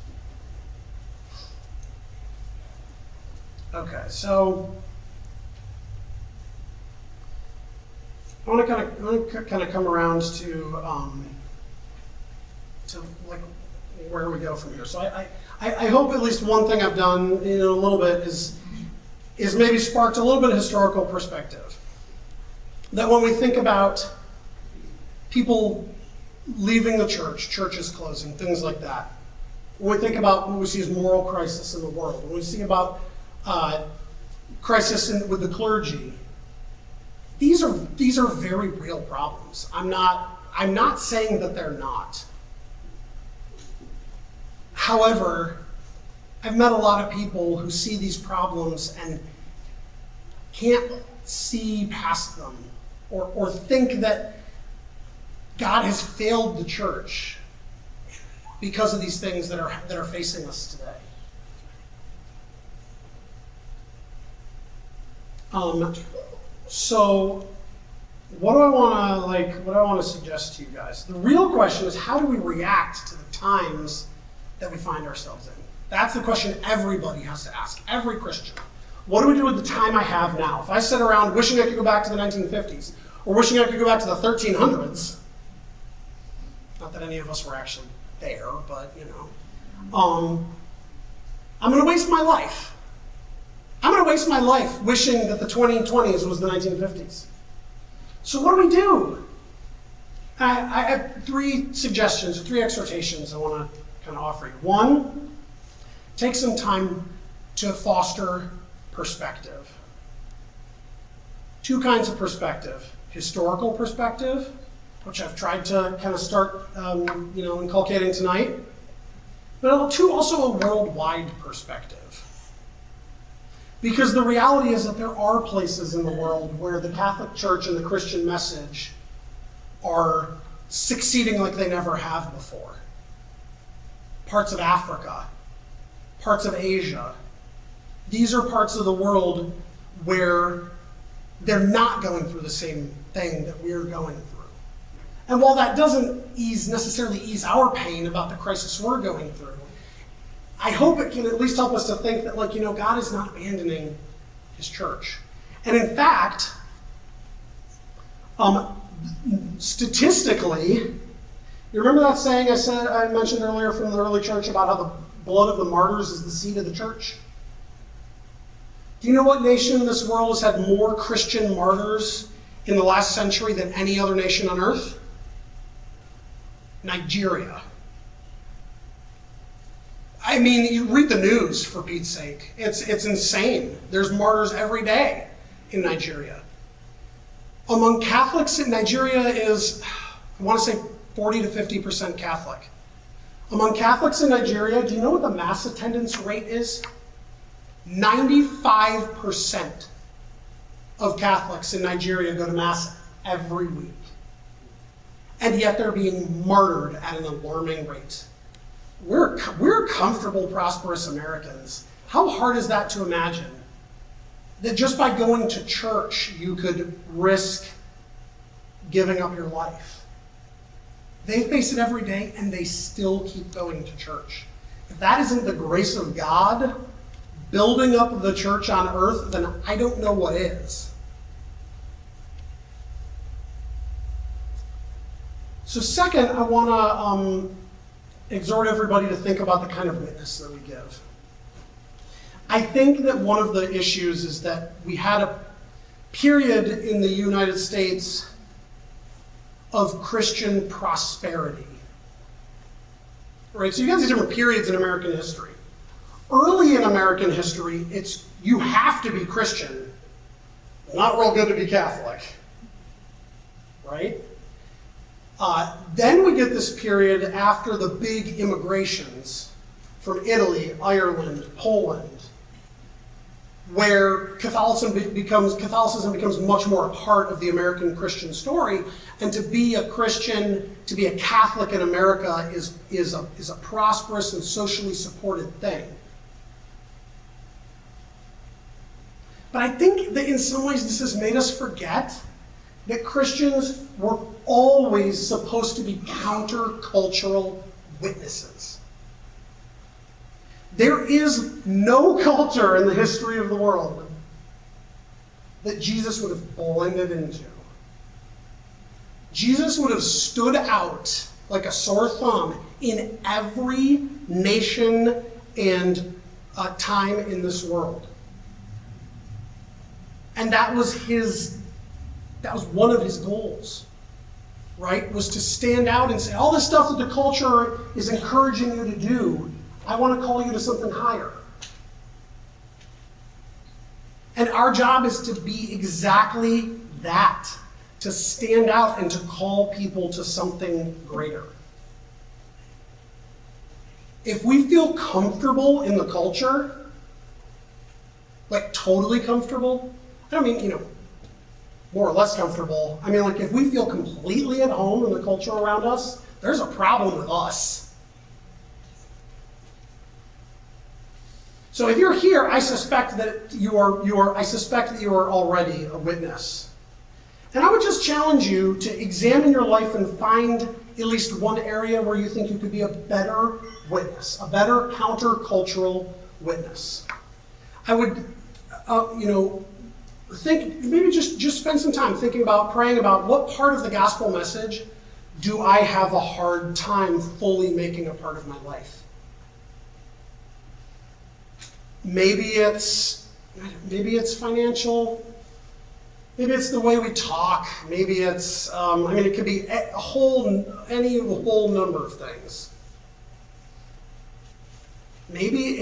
Okay, so I want to kind of come around to like where we go from here. So I hope at least one thing I've done in a little bit is maybe sparked a little bit of historical perspective. That when we think about people leaving the church, churches closing, things like that, when we think about what we see as moral crisis in the world, when we see about crisis with the clergy, these are very real problems. I'm not saying that they're not. However, I've met a lot of people who see these problems and can't see past them or think that God has failed the church because of these things that are facing us today. So what do I want to suggest to you guys? The real question is, how do we react to the times that we find ourselves in? That's the question everybody has to ask, every Christian. What do we do with the time I have now? If I sit around wishing I could go back to the 1950s, or wishing I could go back to the 1300s, not that any of us were actually there, but I'm going to waste my life. I'm going to waste my life wishing that the 2020s was the 1950s. So what do we do? I have three suggestions, or three exhortations I want to kind of offer you. One, take some time to foster perspective. Two kinds of perspective. Historical perspective, which I've tried to kind of start inculcating tonight, but also a worldwide perspective. Because the reality is that there are places in the world where the Catholic Church and the Christian message are succeeding like they never have before. Parts of Africa, parts of Asia. These are parts of the world where they're not going through the same thing that we're going through. And while that doesn't necessarily ease our pain about the crisis we're going through, I hope it can at least help us to think that, God is not abandoning his church. And in fact, statistically, you remember that saying I mentioned earlier from the early church about how the blood of the martyrs is the seed of the church? Do you know what nation in this world has had more Christian martyrs in the last century than any other nation on earth? Nigeria. I mean, you read the news, for Pete's sake. It's insane. There's martyrs every day in Nigeria. Among Catholics in Nigeria is, I want to say 40 to 50% Catholic. Among Catholics in Nigeria, do you know what the mass attendance rate is? 95% of Catholics in Nigeria go to mass every week. And yet they're being martyred at an alarming rate. We're comfortable, prosperous Americans. How hard is that to imagine? That just by going to church, you could risk giving up your life. They face it every day, and they still keep going to church. If that isn't the grace of God building up the church on earth, then I don't know what is. So second, I want to exhort everybody to think about the kind of witness that we give. I think that one of the issues is that we had a period in the United States of Christian prosperity. Right? So you guys see different periods in American history. Early in American history, you have to be Christian. Not real good to be Catholic. Right? Then we get this period after the big immigrations from Italy, Ireland, Poland, where Catholicism becomes much more a part of the American Christian story, and to be a Christian, to be a Catholic in America is a prosperous and socially supported thing. But I think that in some ways this has made us forget that Christians were always supposed to be countercultural witnesses. There is no culture in the history of the world that Jesus would have blended into. Jesus would have stood out like a sore thumb in every nation and time in this world. And that was one of his goals, right? Was to stand out and say, all this stuff that the culture is encouraging you to do, I want to call you to something higher. And our job is to be exactly that, to stand out and to call people to something greater. If we feel comfortable in the culture, like totally comfortable, I don't mean, more or less comfortable. I mean, like if we feel completely at home in the culture around us, there's a problem with us. So if you're here, I suspect that you are already a witness. And I would just challenge you to examine your life and find at least one area where you think you could be a better witness, a better countercultural witness. I would, think, maybe just spend some time praying about what part of the gospel message do I have a hard time fully making a part of my life. Maybe it's financial. Maybe it's the way we talk. Maybe it's, it could be a whole number of things. Maybe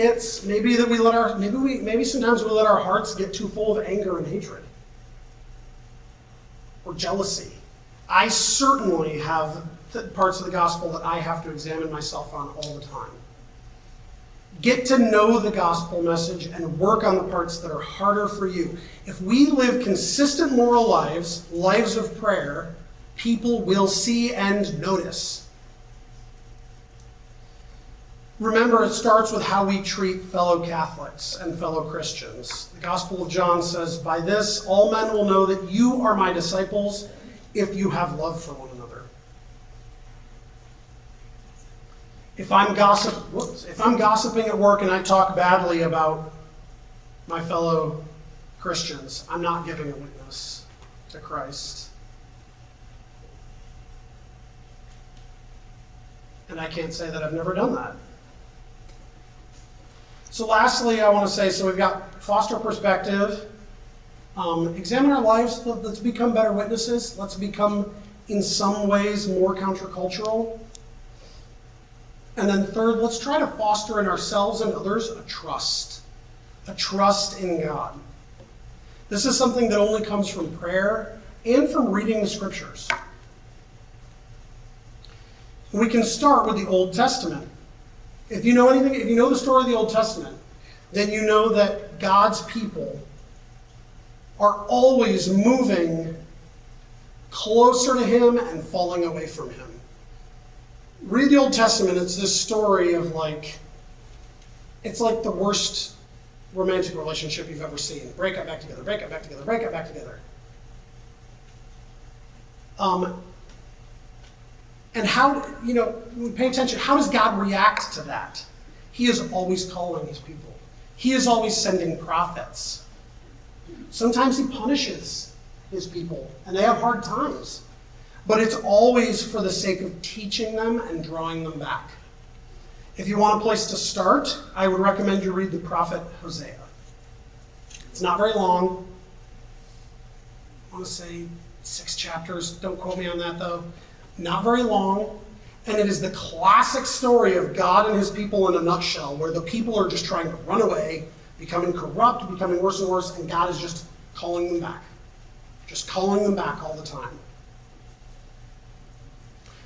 sometimes we let our hearts get too full of anger and hatred or jealousy. I certainly have parts of the gospel that I have to examine myself on all the time. Get to know the gospel message and work on the parts that are harder for you. If we live consistent moral lives of prayer, people will see and notice. Remember, it starts with how we treat fellow Catholics and fellow Christians. The Gospel of John says, "By this all men will know that you are my disciples if you have love for one another." If I'm gossiping at work and I talk badly about my fellow Christians, I'm not giving a witness to Christ. And I can't say that I've never done that. So lastly, I want to say, so we've got foster perspective, examine our lives, let's become better witnesses, let's become in some ways more countercultural. And then third, let's try to foster in ourselves and others a trust in God. This is something that only comes from prayer and from reading the scriptures. We can start with the Old Testament. If you know the story of the Old Testament, then you know that God's people are always moving closer to him and falling away from him. Read the Old Testament, it's this story of it's like the worst romantic relationship you've ever seen. Break up, back together, break up, back together, break up, back together. And how, we pay attention, how does God react to that? He is always calling his people. He is always sending prophets. Sometimes he punishes his people, and they have hard times. But it's always for the sake of teaching them and drawing them back. If you want a place to start, I would recommend you read the prophet Hosea. It's not very long. I want to say 6 chapters. Don't quote me on that, though. Not very long. And it is the classic story of God and his people in a nutshell, where the people are just trying to run away, becoming corrupt, becoming worse and worse, and God is just calling them back. Just calling them back all the time.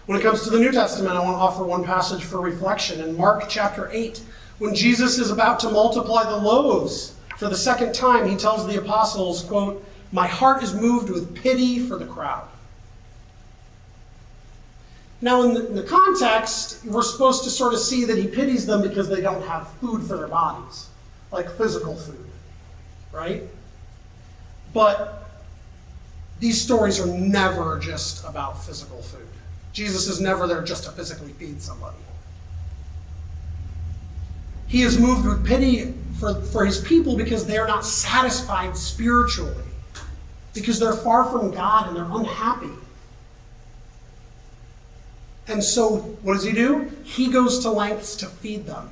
When it comes to the New Testament, I want to offer one passage for reflection. In Mark chapter 8, When Jesus is about to multiply the loaves for the second time, he tells the apostles, quote, "My heart is moved with pity for the crowd." Now, in the context, we're supposed to sort of see that he pities them because they don't have food for their bodies, like physical food, right? But these stories are never just about physical food. Jesus is never there just to physically feed somebody. He is moved with pity for his people because they are not satisfied spiritually, because they're far from God and they're unhappy. And so, what does he do? He goes to lengths to feed them.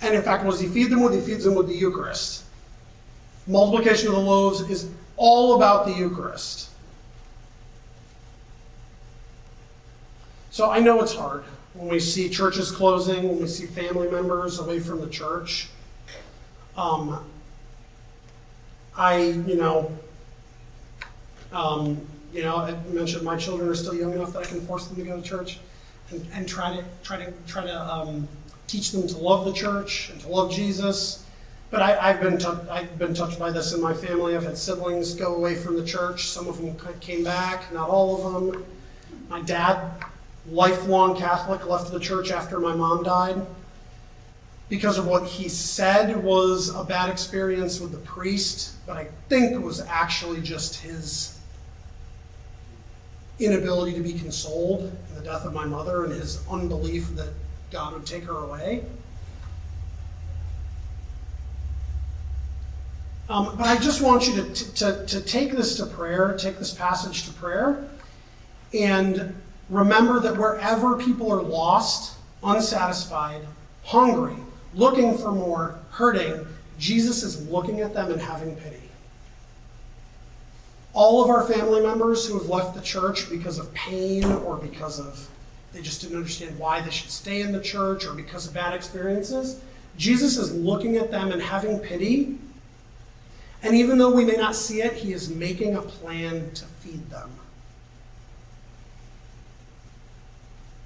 And in fact, what does he feed them with? He feeds them with the Eucharist. Multiplication of the loaves is all about the Eucharist. So I know it's hard when we see churches closing, when we see family members away from the church. I mentioned my children are still young enough that I can force them to go to church, and try to teach them to love the church and to love Jesus. But I've been touched by this in my family. I've had siblings go away from the church. Some of them came back, not all of them. My dad, lifelong Catholic, left the church after my mom died because of what he said was a bad experience with the priest, but I think it was actually just his inability to be consoled in the death of my mother and his unbelief that God would take her away. But I just want you to take this to prayer, take this passage to prayer, and remember that wherever people are lost, unsatisfied, hungry, looking for more, hurting, Jesus is looking at them and having pity. All of our family members who have left the church because of pain or because of they just didn't understand why they should stay in the church or because of bad experiences, Jesus is looking at them and having pity. And even though we may not see it, he is making a plan to feed them.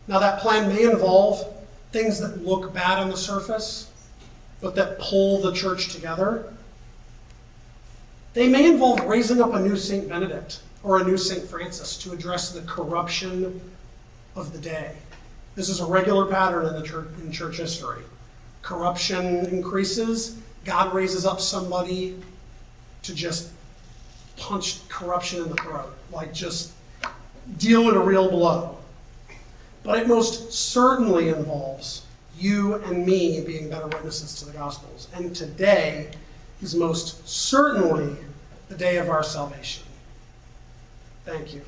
Now that plan may involve things that look bad on the surface, but that pull the church together. They may involve raising up a new St. Benedict or a new St. Francis to address the corruption of the day. This is a regular pattern in church history. Corruption increases. God raises up somebody to just punch corruption in the throat, like just deal it a real blow. But it most certainly involves you and me being better witnesses to the Gospels. And today is most certainly the day of our salvation. Thank you.